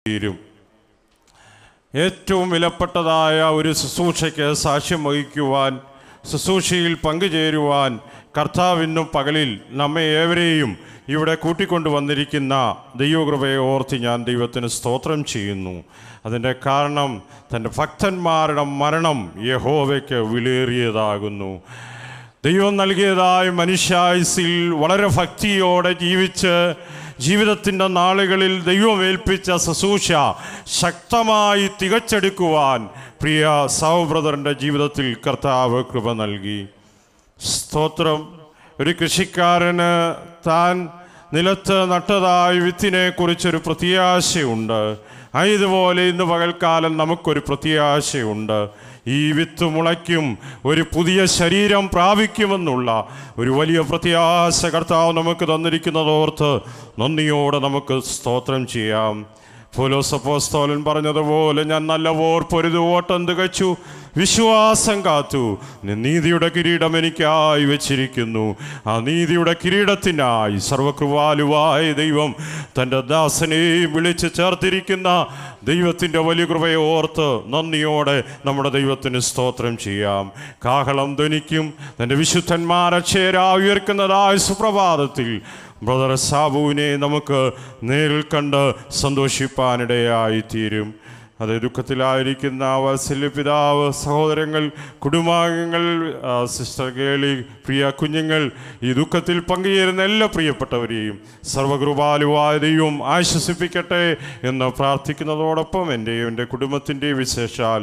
തീരും. ഏറ്റവും വിലപ്പെട്ടതായ ഒരു ശുശ്രൂഷയ്ക്ക് സാക്ഷ്യം വഹിക്കുവാൻ, ശുശ്രൂഷയിൽ പങ്കുചേരുവാൻ കർത്താവിന്നും പകലിൽ നമ്മെ ഏവരെയും ഇവിടെ കൂട്ടിക്കൊണ്ടുവന്നിരിക്കുന്ന ദൈവകൃപയെ ഓർത്ത് ഞാൻ ദൈവത്തിന് സ്തോത്രം ചെയ്യുന്നു. അതിൻ്റെ കാരണം തൻ്റെ ഭക്തന്മാരുടെ മരണം യഹോവയ്ക്ക് വിലയേറിയതാകുന്നു. ദൈവം നൽകിയതായ മനുഷ്യായുസ്സിൽ വളരെ ഭക്തിയോടെ ജീവിച്ച് ജീവിതത്തിൻ്റെ നാളുകളിൽ ദൈവം ഏൽപ്പിച്ച ശുശ്രൂഷ ശക്തമായി തികച്ചെടുക്കുവാൻ പ്രിയ സാവു ബ്രദറിൻ്റെ ജീവിതത്തിൽ കർത്താവ് കൃപ നൽകി. സ്തോത്രം. ഒരു കൃഷിക്കാരന് താൻ നിലത്ത് നട്ടതായ വിത്തിനെക്കുറിച്ചൊരു പ്രത്യാശയുണ്ട്. ഇതുപോലെ ഇന്ന് പകൽക്കാലം നമുക്കൊരു പ്രത്യാശയുണ്ട്. ഈ വിത്ത് മുളയ്ക്കും, ഒരു പുതിയ ശരീരം പ്രാപിക്കുമെന്നുള്ള ഒരു വലിയ പ്രത്യാശ കർത്താവ് നമുക്ക് തന്നിരിക്കുന്നതോർത്ത് നന്ദിയോടെ നമുക്ക് സ്തോത്രം ചെയ്യാം. പൗലോസ് അപ്പോസ്തലൻ പറഞ്ഞതുപോലെ, ഞാൻ നല്ല പോർ പൊരുതു, ഓട്ടം തികച്ചു, വിശ്വാസം കാത്തു, നീതിയുടെ കിരീടം എനിക്കായി വെച്ചിരിക്കുന്നു. ആ നീതിയുടെ കിരീടത്തിനായി സർവകൃപാലുവായ ദൈവം തൻ്റെ ദാസനെയും വിളിച്ച് ചേർത്തിരിക്കുന്ന ദൈവത്തിൻ്റെ വലിയ കൃപയെ ഓർത്ത് നന്ദിയോടെ നമ്മുടെ ദൈവത്തിന് സ്തോത്രം ചെയ്യാം. കാഹളം ധ്വനിക്കും. തൻ്റെ വിശുദ്ധന്മാർ അക്ഷയരാ ഉയർക്കുന്നതായ സുപ്രഭാതത്തിൽ ബ്രദർ സാബുവിനെ നമുക്ക് നേരിൽ കണ്ട് സന്തോഷിപ്പാനിടയായിത്തീരും. അത് ദുഃഖത്തിലായിരിക്കുന്ന വാത്സല്യ പിതാവ്, സഹോദരങ്ങൾ, കുടുംബാംഗങ്ങൾ, സിസ്റ്റർ കേളി, പ്രിയ കുഞ്ഞുങ്ങൾ, ഈ ദുഃഖത്തിൽ പങ്കുചേരുന്ന എല്ലാ പ്രിയപ്പെട്ടവരെയും സർവകൃപാലുവായ ദൈവം ആശ്വസിപ്പിക്കട്ടെ എന്ന് പ്രാർത്ഥിക്കുന്നതോടൊപ്പം എൻ്റെ കുടുംബത്തിൻ്റെയും വിശേഷാൽ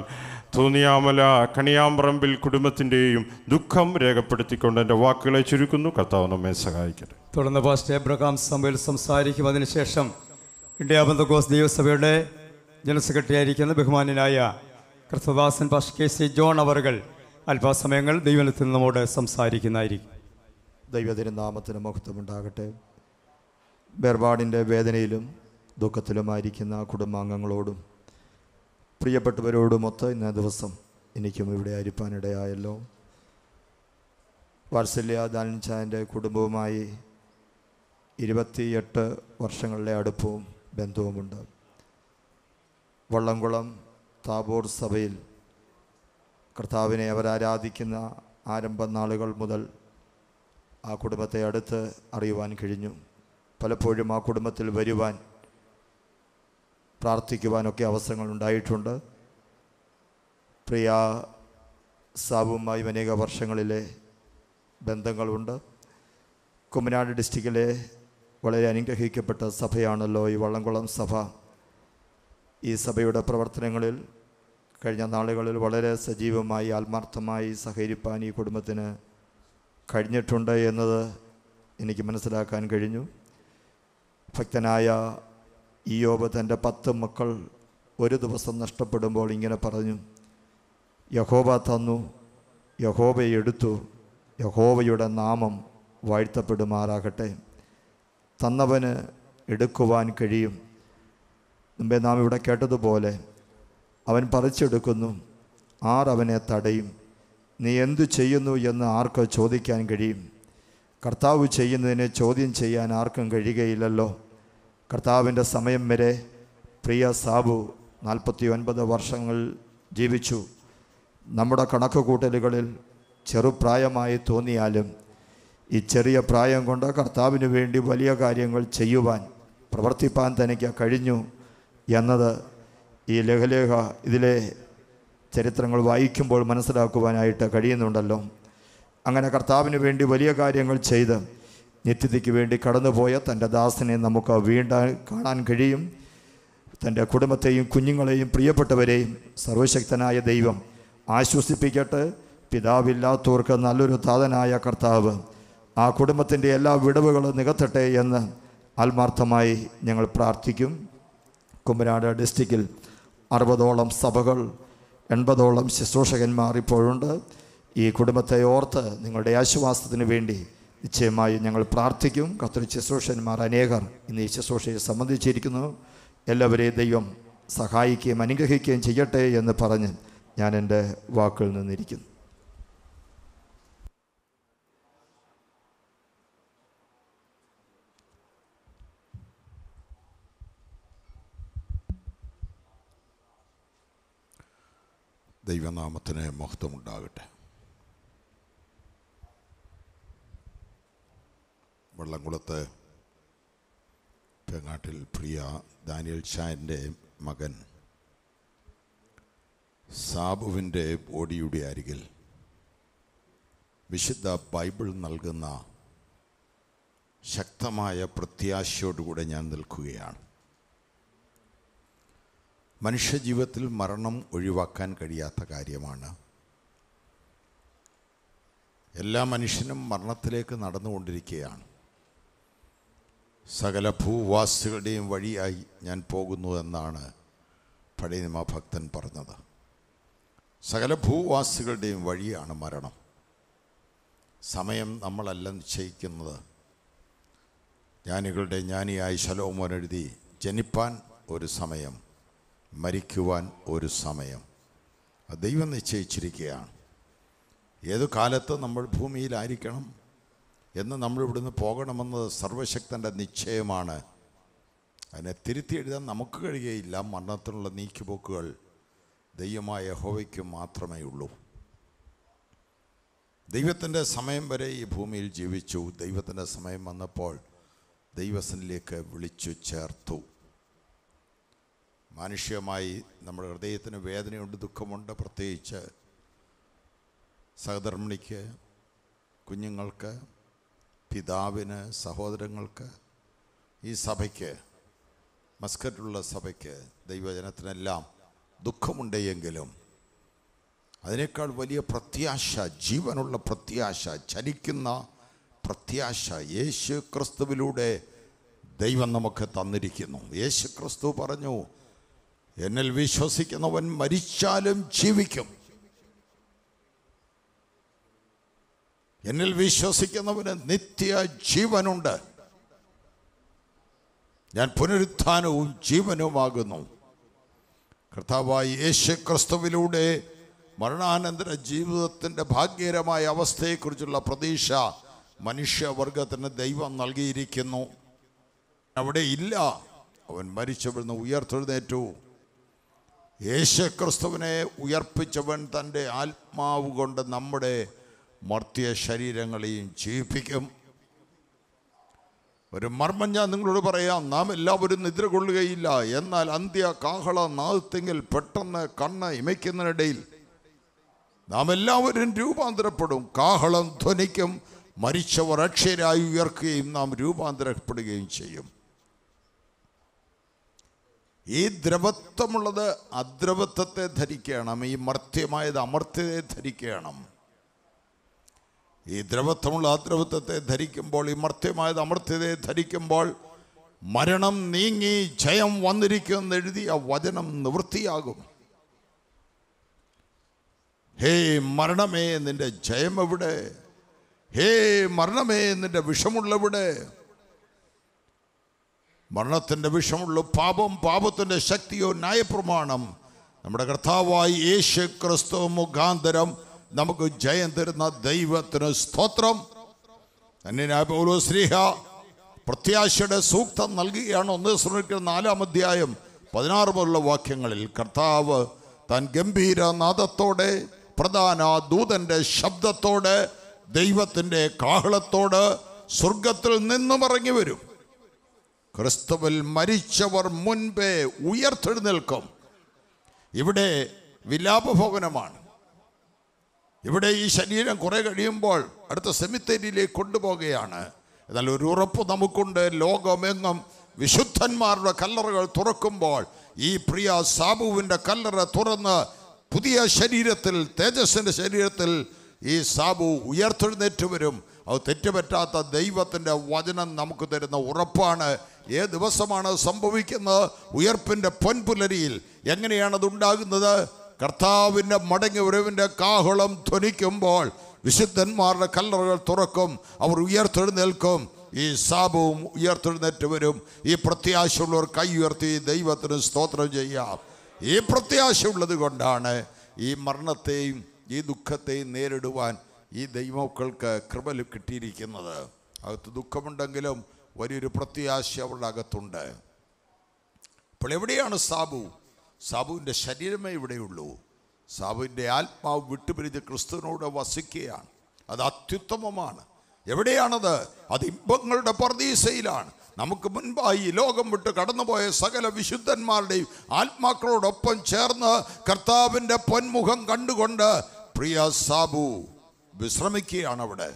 തോന്നിയാമല കണിയാമ്പറമ്പിൽ കുടുംബത്തിൻ്റെയും ദുഃഖം രേഖപ്പെടുത്തിക്കൊണ്ട് എൻ്റെ വാക്കുകളെ ചുരുക്കുന്നു. കർത്താവ് നമ്മെ സഹായിക്കട്ടെ. തുടർന്ന് പാസ്റ്റർ എബ്രഹാം സാമുവേൽ സംസാരിക്കും. അതിനുശേഷം ഇന്ത്യ പെന്തക്കോസ്ത് ദൈവസഭയുടെ ജനറൽ സെക്രട്ടറി ആയിരിക്കുന്ന ബഹുമാന്യനായ കർത്തദാസൻ പാസ്റ്റർ കെ.സി. ജോൺ അവർകൾ അല്പസമയങ്ങൾ ദൈവത്തിൽ നമ്മോട് സംസാരിക്കുന്നതായിരിക്കും. ദൈവതിരുനാമത്തിന് മഹത്വമുണ്ടാകട്ടെ. വേർപാടിൻ്റെ വേദനയിലും ദുഃഖത്തിലുമായിരിക്കുന്ന കുടുംബാംഗങ്ങളോടും പ്രിയപ്പെട്ടവരോടുമൊത്ത് ഇന്ന ദിവസം എനിക്കും ഇവിടെ ആയിരിക്കാനിടയായല്ലോ. വാത്സല്യ ദാനിച്ചാൻ്റെ കുടുംബവുമായി 28 വർഷങ്ങളുടെ അടുപ്പവും ബന്ധവുമുണ്ട്. വള്ളംകുളം താബോർ സഭയിൽ കർത്താവിനെ അവരാരാധിക്കുന്ന ആരംഭ നാളുകൾ മുതൽ ആ കുടുംബത്തെ അടുത്ത് അറിയുവാൻ കഴിഞ്ഞു. പലപ്പോഴും ആ കുടുംബത്തിൽ വരുവാൻ, പ്രാർത്ഥിക്കുവാനൊക്കെ അവസരങ്ങൾ ഉണ്ടായിട്ടുണ്ട്. പ്രിയ സാബുവുമായി അനേക വർഷങ്ങളിലെ ബന്ധങ്ങളുണ്ട്. കുമ്മനാട് ഡിസ്ട്രിക്റ്റിലെ വളരെ അനുഗ്രഹിക്കപ്പെട്ട സഭയാണല്ലോ ഈ വള്ളംകുളം സഭ. ഈ സഭയുടെ പ്രവർത്തനങ്ങളിൽ കഴിഞ്ഞ നാളുകളിൽ വളരെ സജീവമായി ആത്മാർത്ഥമായി സഹകരിപ്പാൻ ഈ കുടുംബത്തിന് കഴിഞ്ഞിട്ടുണ്ട് എന്നത് എനിക്ക് മനസ്സിലാക്കാൻ കഴിഞ്ഞു. ഭക്തനായ ഇയ്യോബ് തൻ്റെ 10 മക്കൾ ഒരു ദിവസം നഷ്ടപ്പെടുമ്പോൾ ഇങ്ങനെ പറഞ്ഞു, യഹോവ തന്നു, യഹോവ എടുത്തു, യഹോവയുടെ നാമം വാഴ്ത്തപ്പെടുമാറാകട്ടെ. തന്നവന് എടുക്കുവാൻ കഴിയും. മുമ്പേ നാം ഇവിടെ കേട്ടതുപോലെ അവൻ പറിച്ചെടുക്കുന്നു, ആർ അവനെ തടയും? നീ എന്തു ചെയ്യുന്നു എന്ന് ആർക്ക് ചോദിക്കാൻ കഴിയും? കർത്താവ് ചെയ്യുന്നതിനെ ചോദ്യം ചെയ്യാൻ ആർക്കും കഴിയുകയില്ലല്ലോ. കർത്താവിൻ്റെ സമയം വരെ പ്രിയ സാബു 49 വർഷങ്ങൾ ജീവിച്ചു. നമ്മുടെ കണക്ക് കൂട്ടലുകളിൽ ചെറുപ്രായമായി തോന്നിയാലും ഈ ചെറിയ പ്രായം കൊണ്ട് കർത്താവിന് വേണ്ടി വലിയ കാര്യങ്ങൾ ചെയ്യുവാൻ, പ്രവർത്തിപ്പാൻ തനിക്ക് കഴിഞ്ഞു എന്നത് ഈ ലഘുലേഖ ഇതിലെ ചരിത്രങ്ങൾ വായിക്കുമ്പോൾ മനസ്സിലാക്കുവാനായിട്ട് കഴിയുന്നുണ്ടല്ലോ. അങ്ങനെ കർത്താവിന് വേണ്ടി വലിയ കാര്യങ്ങൾ ചെയ്ത് നിത്യതയ്ക്ക് വേണ്ടി കടന്നുപോയ തൻ്റെ ദാസനെ നമുക്ക് വീണ്ടും കാണാൻ കഴിയും. തൻ്റെ കുടുംബത്തെയും കുഞ്ഞുങ്ങളെയും പ്രിയപ്പെട്ടവരെയും സർവശക്തനായ ദൈവം ആശ്വസിപ്പിക്കട്ടെ. പിതാവില്ലാത്തവർക്ക് നല്ലൊരു താതനായ കർത്താവ് ആ കുടുംബത്തിൻ്റെ എല്ലാ വിടവുകളും നികത്തട്ടെ എന്ന് ആത്മാർത്ഥമായി ഞങ്ങൾ പ്രാർത്ഥിക്കും. കുമ്മനാട് ഡിസ്ട്രിക്റ്റിൽ 60ഓളം സഭകൾ, 80ഓളം ശുശ്രൂഷകന്മാർ ഇപ്പോഴുണ്ട്. ഈ കുടുംബത്തെ ഓർത്ത് നിങ്ങളുടെ ആശ്വാസത്തിന് വേണ്ടി നിശ്ചയമായി ഞങ്ങൾ പ്രാർത്ഥിക്കും. കത്തോലിക്ക ശുശ്രൂഷകന്മാർ അനേകർ ഇന്ന് ഈ ശുശ്രൂഷയെ സംബന്ധിച്ചിരിക്കുന്നു. എല്ലാവരെയും ദൈവം സഹായിക്കുകയും അനുഗ്രഹിക്കുകയും ചെയ്യട്ടെ എന്ന് പറഞ്ഞ് ഞാൻ എൻ്റെ വാക്കുകളിൽ നിന്നിരിക്കുന്നു. ദൈവനാമത്തിന് മഹത്വമുണ്ടാകട്ടെ. വള്ളംകുളത്ത് പേങ്ങാട്ടിൽ പ്രിയ ദാനിയൽ ഷാൻ്റെ മകൻ സാബുവിൻ്റെ ബോഡിയുടെ അരികിൽ വിശുദ്ധ ബൈബിൾ നൽകുന്ന ശക്തമായ പ്രത്യാശയോടുകൂടെ ഞാൻ നിൽക്കുകയാണ്. മനുഷ്യജീവിതത്തിൽ മരണം ഒഴിവാക്കാൻ കഴിയാത്ത കാര്യമാണ്. എല്ലാ മനുഷ്യനും മരണത്തിലേക്ക് നടന്നുകൊണ്ടിരിക്കുകയാണ്. സകല ഭൂവാസികളുടെയും വഴിയായി ഞാൻ പോകുന്നു എന്നാണ് പഴയ നിയമഭക്തൻ പറഞ്ഞത്. സകല ഭൂവാസികളുടെയും വഴിയാണ് മരണം. സമയം നമ്മളല്ല നിശ്ചയിക്കുന്നത്. ജ്ഞാനികളുടെ ജ്ഞാനിയായ ശലോമോൻ എഴുതി, ജനിപ്പാൻ ഒരു സമയം, മരിക്കുവാൻ ഒരു സമയം. അത് ദൈവം നിശ്ചയിച്ചിരിക്കുകയാണ്. ഏതു കാലത്ത് നമ്മൾ ഭൂമിയിലായിരിക്കണം എന്ന് നമ്മളിവിടുന്ന് പോകണമെന്നത് സർവശക്തൻ്റെ നിശ്ചയമാണ്. അതിനെ തിരുത്തി എഴുതാൻ നമുക്ക് കഴിയുകയില്ല. മരണത്തിനുള്ള നീക്കുപോക്കുകൾ ദൈവമായ യഹോവയ്ക്ക് മാത്രമേ ഉള്ളൂ. ദൈവത്തിൻ്റെ സമയം വരെ ഈ ഭൂമിയിൽ ജീവിച്ചു. ദൈവത്തിൻ്റെ സമയം വന്നപ്പോൾ ദൈവസനിലേക്ക് വിളിച്ചു ചേർത്തു. മാനുഷികമായി നമ്മുടെ ഹൃദയത്തിന് വേദനയുണ്ട്, ദുഃഖമുണ്ട്. പ്രത്യേകിച്ച് സഹധർമ്മിണിക്ക്, കുഞ്ഞുങ്ങൾക്ക്, പിതാവിന്, സഹോദരങ്ങൾക്ക്, ഈ സഭയ്ക്ക്, മസ്കറ്റിലുള്ള സഭയ്ക്ക്, ദൈവജനത്തിനെല്ലാം ദുഃഖമുണ്ടെങ്കിലും അതിനേക്കാൾ വലിയ പ്രത്യാശ, ജീവനുള്ള പ്രത്യാശ, ചലിക്കുന്ന പ്രത്യാശ യേശു ക്രിസ്തുവിലൂടെ ദൈവം നമുക്ക് തന്നിരിക്കുന്നു. യേശു ക്രിസ്തു പറഞ്ഞു, എന്നിൽ വിശ്വസിക്കുന്നവൻ മരിച്ചാലും ജീവിക്കും. എന്നിൽ വിശ്വസിക്കുന്നവന് നിത്യ ജീവനുണ്ട്. ഞാൻ പുനരുത്ഥാനവും ജീവനുമാകുന്നു. കർത്താവായ യേശു ക്രിസ്തുവിലൂടെ മരണാനന്തര ജീവിതത്തിൻ്റെ ഭാഗ്യകരമായ അവസ്ഥയെക്കുറിച്ചുള്ള പ്രതീക്ഷ മനുഷ്യവർഗത്തിന് ദൈവം നൽകിയിരിക്കുന്നു. അവിടെ ഇല്ല. അവൻ മരിച്ചവിടുന്ന് ഉയർത്തെഴുന്നേറ്റു. യേശു ക്രിസ്തുവിനെ ഉയർപ്പിച്ചവൻ തൻ്റെ ആത്മാവ് കൊണ്ട് നമ്മുടെ മർത്യ ശരീരങ്ങളെയും ജീവിപ്പിക്കും. ഒരു മർമ്മം ഞാൻ നിങ്ങളോട് പറയാം. നാം എല്ലാവരും നിദ്ര കൊള്ളുകയില്ല. എന്നാൽ അന്ത്യ കാഹള നാദത്തെങ്കിൽ പെട്ടെന്ന് കണ്ണ് ഇമയ്ക്കുന്നതിനിടയിൽ നാം എല്ലാവരും രൂപാന്തരപ്പെടും. കാഹളം ധ്വനിക്കും. മരിച്ചവർ അക്ഷരായി ഉയർക്കുകയും നാം രൂപാന്തരപ്പെടുകയും ചെയ്യും. ഈ ദ്രവത്വമുള്ളത് അദ്രവത്വത്തെ ധരിക്കണം. ഈ മർത്യമായത് അമർത്യതയെ ധരിക്കണം. ഈ ദ്രവത്വമുള്ള അദ്രവത്വത്തെ ധരിക്കുമ്പോൾ, ഈ മർത്യമായത് അമർത്യതയെ ധരിക്കുമ്പോൾ മരണം നീങ്ങി ജയം വന്നിരിക്കുമെന്ന് എഴുതിയ വചനം നിവൃത്തിയാകും. ഹേ മരണമേ, നിന്റെ ജയം എവിടെ? ഹേ മരണമേ, നിന്റെ വിഷമുള്ളവിടെ? മരണത്തിൻ്റെ വിഷമുള്ള പാപം, പാപത്തിൻ്റെ ശക്തിയോ ന്യായപ്രമാണം. നമ്മുടെ കർത്താവായി യേശു ക്രിസ്തു മുഖാന്തരം നമുക്ക് ജയം തരുന്ന ദൈവത്തിന് സ്തോത്രം. അന്യനായ പൗലോസ് ശ്ലീഹ പ്രത്യാശയുടെ സൂക്തം നൽകുകയാണ്. 1 Thessalonians 4 മുതലുള്ള വാക്യങ്ങളിൽ കർത്താവ് താൻ ഗംഭീര നാദത്തോടെ, പ്രധാന ദൂതൻ്റെ ശബ്ദത്തോടെ, ദൈവത്തിൻ്റെ കാഹളത്തോട് സ്വർഗത്തിൽ നിന്നും ഇറങ്ങി വരും. ക്രിസ്തുവിൽ മരിച്ചവർ മുൻപേ ഉയർത്തെഴുന്നേൽക്കും. ഇവിടെ വിലാപഭോഗനമാണ്. ഇവിടെ ഈ ശരീരം കുറെ കഴിയുമ്പോൾ അടുത്ത സെമിത്തേരിയിലേക്ക് കൊണ്ടുപോവുകയാണ്. എന്നാൽ ഒരു ഉറപ്പ് നമുക്കുണ്ട്. ലോകമെങ്ങും വിശുദ്ധന്മാരുടെ കല്ലറകൾ തുറക്കുമ്പോൾ ഈ പ്രിയ സാബുവിൻ്റെ കല്ലറ തുറന്ന് പുതിയ ശരീരത്തിൽ, തേജസ്സിൻ്റെ ശരീരത്തിൽ ഈ സാബു ഉയർത്തെഴുന്നേറ്റ് വരും. അത് തെറ്റുപറ്റാത്ത ദൈവത്തിൻ്റെ വചനം നമുക്ക് തരുന്ന ഉറപ്പാണ്. ഏത് ദിവസമാണ് സംഭവിക്കുന്നത്? ഉയർപ്പിൻ്റെ പൊൻപുലരിയിൽ. എങ്ങനെയാണത് ഉണ്ടാകുന്നത്? കർത്താവിൻ്റെ മടങ്ങി വരവിൻ്റെ കാഹളം ധ്വനിക്കുമ്പോൾ വിശുദ്ധന്മാരുടെ കല്ലറകൾ തുറക്കും. അവർ ഉയർത്തെഴുന്നേൽക്കും. ഈ സാബുവും ഉയർത്തെഴുന്നേറ്റ് വരും. ഈ പ്രത്യാശയുള്ളവർ കൈ ഉയർത്തി ദൈവത്തിന് സ്തോത്രം ചെയ്യാം. ഈ പ്രത്യാശ ഉള്ളത് കൊണ്ടാണ് ഈ മരണത്തെയും ഈ ദുഃഖത്തെയും നേരിടുവാൻ ഈ ദൈവമക്കൾക്ക് കൃപ കിട്ടിയിരിക്കുന്നത്. അകത്ത് ദുഃഖമുണ്ടെങ്കിലും വലിയൊരു പ്രത്യാശ അവരുടെ അകത്തുണ്ട്. അപ്പോൾ എവിടെയാണ് സാബു? സാബുവിൻ്റെ ശരീരമേ ഇവിടെയുള്ളൂ. സാബുവിൻ്റെ ആത്മാവ് വിട്ടുപിരിഞ്ഞ് ക്രിസ്തുവിനോട് വസിക്കുകയാണ്. അത് അത്യുത്തമമാണ്. എവിടെയാണത്? അത് ഇമ്പങ്ങളുടെ പർദീസയിലാണ്. നമുക്ക് മുൻപായി ഈ ലോകം വിട്ട് കടന്നുപോയ സകല വിശുദ്ധന്മാരുടെയും ആത്മാക്കളോടൊപ്പം ചേർന്ന് കർത്താവിൻ്റെ പൊന്മുഖം കണ്ടുകൊണ്ട് പ്രിയ സാബു വിശ്രമിക്കുകയാണ് അവിടെ.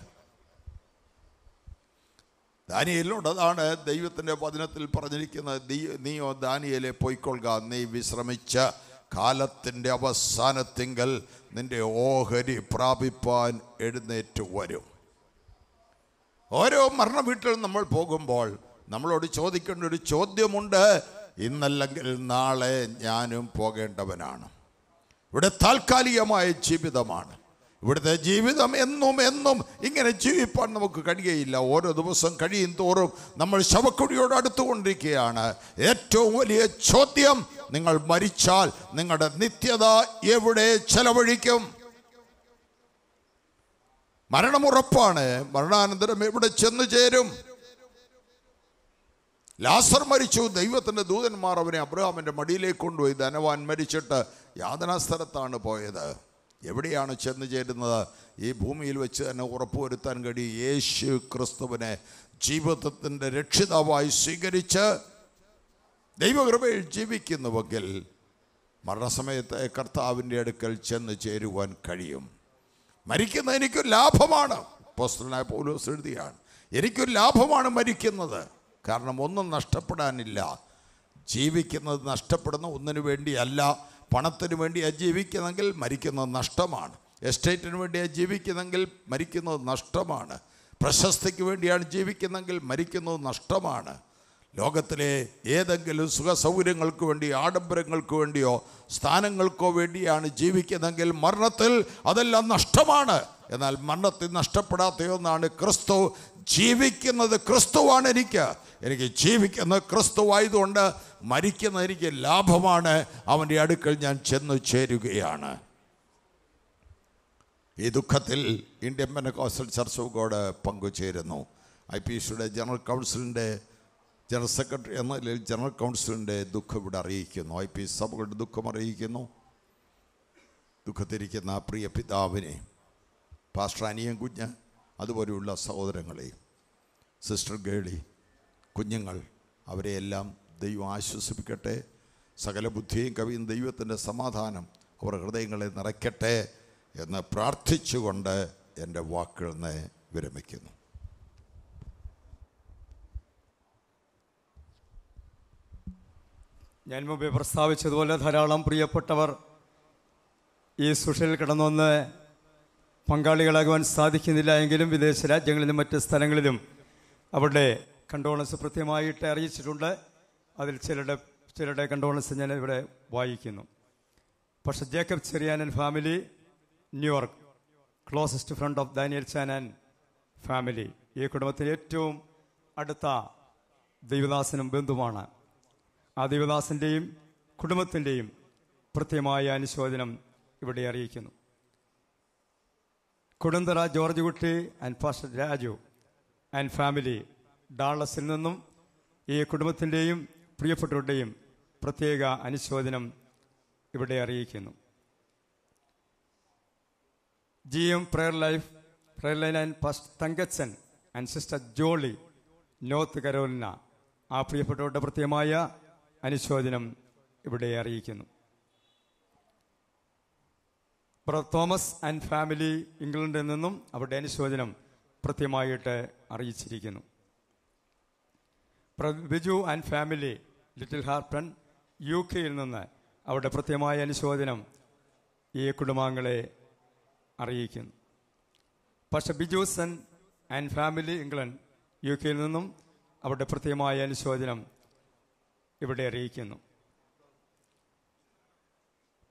ദാനിയേലിനോട് അതാണ് ദൈവത്തിൻ്റെ വചനത്തിൽ പറഞ്ഞിരിക്കുന്നത്, നീയോ ദാനിയേലെ പൊയ്ക്കൊള്ളുക, നീ വിശ്രമിച്ച കാലത്തിൻ്റെ അവസാനത്തിങ്കൽ നിന്റെ ഓഹരി പ്രാപിപ്പാൻ എഴുന്നേറ്റ് വരും. ഓരോ മരണ വീട്ടിൽ നമ്മൾ പോകുമ്പോൾ നമ്മളോട് ചോദിക്കേണ്ട ഒരു ചോദ്യമുണ്ട്, ഇന്നല്ലെങ്കിൽ നാളെ ഞാനും പോകേണ്ടവനാണ്. ഇവിടെ താൽക്കാലികമായ ജീവിതമാണ്. ഇവിടുത്തെ ജീവിതം എന്നും ഇങ്ങനെ ജീവിപ്പാൻ നമുക്ക് കഴിയുകയില്ല. ഓരോ ദിവസം കഴിയും തോറും നമ്മൾ ശവക്കുഴിയോട് അടുത്തുകൊണ്ടിരിക്കുകയാണ്. ഏറ്റവും വലിയ ചോദ്യം, നിങ്ങൾ മരിച്ചാൽ നിങ്ങളുടെ നിത്യത എവിടെ ചെലവഴിക്കും? മരണമുറപ്പാണ്. മരണാനന്തരം എവിടെ ചെന്നു ചേരും? ലാസർ മരിച്ചു. ദൈവത്തിൻ്റെ ദൂതന്മാർ അവനെ അബ്രഹാമിൻ്റെ മടിയിലേക്ക് കൊണ്ടുപോയി. ധനവാൻ മരിച്ചിട്ട് യാതനാ സ്ഥലത്താണ് പോയത്. എവിടെയാണ് ചെന്ന് ചേരുന്നത്? ഈ ഭൂമിയിൽ വെച്ച് തന്നെ ഉറപ്പുവരുത്താൻ കഴിയും. യേശു ക്രിസ്തുവിനെ ജീവിതത്തിൻ്റെ രക്ഷിതാവായി സ്വീകരിച്ച് ദൈവകൃപയിൽ ജീവിക്കുന്നുവെങ്കിൽ മരണസമയത്തെ കർത്താവിൻ്റെ അടുക്കൽ ചെന്ന് ചേരുവാൻ കഴിയും. മരിക്കുന്നത് എനിക്കൊരു ലാഭമാണ്. അപ്പോസ്തലനായ പൗലോസ് എഴുതിയാണ്, എനിക്കൊരു ലാഭമാണ് മരിക്കുന്നത്. കാരണം ഒന്നും നഷ്ടപ്പെടാനില്ല. ജീവിക്കുന്നത് നഷ്ടപ്പെടുന്ന ഒന്നിനു വേണ്ടിയല്ല. പണത്തിന് വേണ്ടിയാണ് ജീവിക്കുന്നെങ്കിൽ മരിക്കുന്നത് നഷ്ടമാണ്. എസ്റ്റേറ്റിന് വേണ്ടിയാണ് ജീവിക്കുന്നെങ്കിൽ മരിക്കുന്നത് നഷ്ടമാണ്. പ്രശസ്തിക്ക് വേണ്ടിയാണ് ജീവിക്കുന്നെങ്കിൽ മരിക്കുന്നത് നഷ്ടമാണ്. ലോകത്തിലെ ഏതെങ്കിലും സുഖസൗകര്യങ്ങൾക്ക് വേണ്ടി, ആഡംബരങ്ങൾക്ക് വേണ്ടിയോ സ്ഥാനങ്ങൾക്കോ വേണ്ടിയാണ് ജീവിക്കുന്നെങ്കിൽ മരണത്തിൽ അതെല്ലാം നഷ്ടമാണ്. എന്നാൽ മരണത്തിൽ നഷ്ടപ്പെടാത്ത ഒന്നാണ് ക്രിസ്തു. ജീവിക്കുന്നത് ക്രിസ്തുവാണ്. എനിക്ക് ജീവിക്കുന്നത് ക്രിസ്തുവായതുകൊണ്ട് മരിക്കുന്നത് എനിക്ക് ലാഭമാണ്. അവൻ്റെ അടുക്കൽ ഞാൻ ചെന്നു ചേരുകയാണ്. ഈ ദുഃഖത്തിൽ Indian Pentecostal church of God പങ്കുചേരുന്നു. IPCയുടെ ജനറൽ കൗൺസിലിൻ്റെ ജനറൽ സെക്രട്ടറി എന്ന നിലയിൽ ജനറൽ കൗൺസിലിൻ്റെ ദുഃഖം ഇവിടെ അറിയിക്കുന്നു. IPC സഭകളുടെ ദുഃഖം അറിയിക്കുന്നു. ദുഃഖത്തിരിക്കുന്ന പ്രിയ പിതാവിനെ, പാസ്റ്റർ അനിയൻ കുഞ്ഞ്, അതുപോലെയുള്ള സഹോദരങ്ങളെയും, സിസ്റ്റർ ഗേളി, കുഞ്ഞുങ്ങൾ, അവരെയെല്ലാം ദൈവം ആശ്വസിപ്പിക്കട്ടെ. സകല ബുദ്ധിയും കവിയും ദൈവത്തിൻ്റെ സമാധാനം അവർ ഹൃദയങ്ങളെ നിറയ്ക്കട്ടെ എന്ന് പ്രാർത്ഥിച്ചുകൊണ്ട് എൻ്റെ വാക്കുകളിൽ നിന്ന് വിരമിക്കുന്നു. ഞാൻ മുമ്പേ പ്രസ്താവിച്ചതുപോലെ ധാരാളം പ്രിയപ്പെട്ടവർ ഈ സുഷയിൽ കടന്നുവന്ന് പങ്കാളികളാകുവാൻ സാധിക്കുന്നില്ല എങ്കിലും വിദേശ രാജ്യങ്ങളിലും മറ്റ് സ്ഥലങ്ങളിലും അവരുടെ കണ്ടോളൻസ് കൃത്യമായിട്ട് അറിയിച്ചിട്ടുണ്ട്. അതിൽ ചിലരുടെ കണ്ടോളൻസ് ഞാൻ ഇവിടെ വായിക്കുന്നു. പക്ഷേ ജേക്കബ് ചെറിയാനൻ family, New York, closest friend of Daniel ചാനൻ ഫാമിലി, ഈ കുടുംബത്തിൻ്റെ ഏറ്റവും അടുത്ത ദൈവദാസനും ബന്ധുവാണ്. ആ ദൈവദാസൻ്റെയും കുടുംബത്തിൻ്റെയും കൃത്യമായ അനുശോചനം ഇവിടെ അറിയിക്കുന്നു. Kodunthara George Kutty and pastor Raju and family, ഡാളസിൽ നിന്നും ഈ കുടുംബത്തിൻ്റെയും പ്രിയപ്പെട്ടവരുടെയും പ്രത്യേക അനുശോചനം ഇവിടെ അറിയിക്കുന്നു. GM prayer line and pastor Thankachan and sister Jolly, North Carolina, ആ പ്രിയപ്പെട്ടവരുടെ പ്രത്യേകമായ അനുശോചനം ഇവിടെ അറിയിക്കുന്നു. ബ്രദർ തോമസ് ആൻഡ് ഫാമിലി, ഇംഗ്ലണ്ടിൽ നിന്നും അവരുടെ അനുശോചനം പ്രത്യേകമായിട്ട് അറിയിച്ചിരിക്കുന്നു. ബിജു ആൻഡ് ഫാമിലി, ലിറ്റിൽ ഹാർപ്പൺ, UK നിന്ന് അവരുടെ പ്രത്യേകമായ അനുശോചനം ഈ കുടുംബാംഗങ്ങളെ അറിയിക്കുന്നു. പക്ഷേ ബിജുസൻ ആൻഡ് ഫാമിലി, ഇംഗ്ലണ്ട്, UK നിന്നും അവരുടെ പ്രത്യേകമായ അനുശോചനം ഇവിടെ അറിയിക്കുന്നു.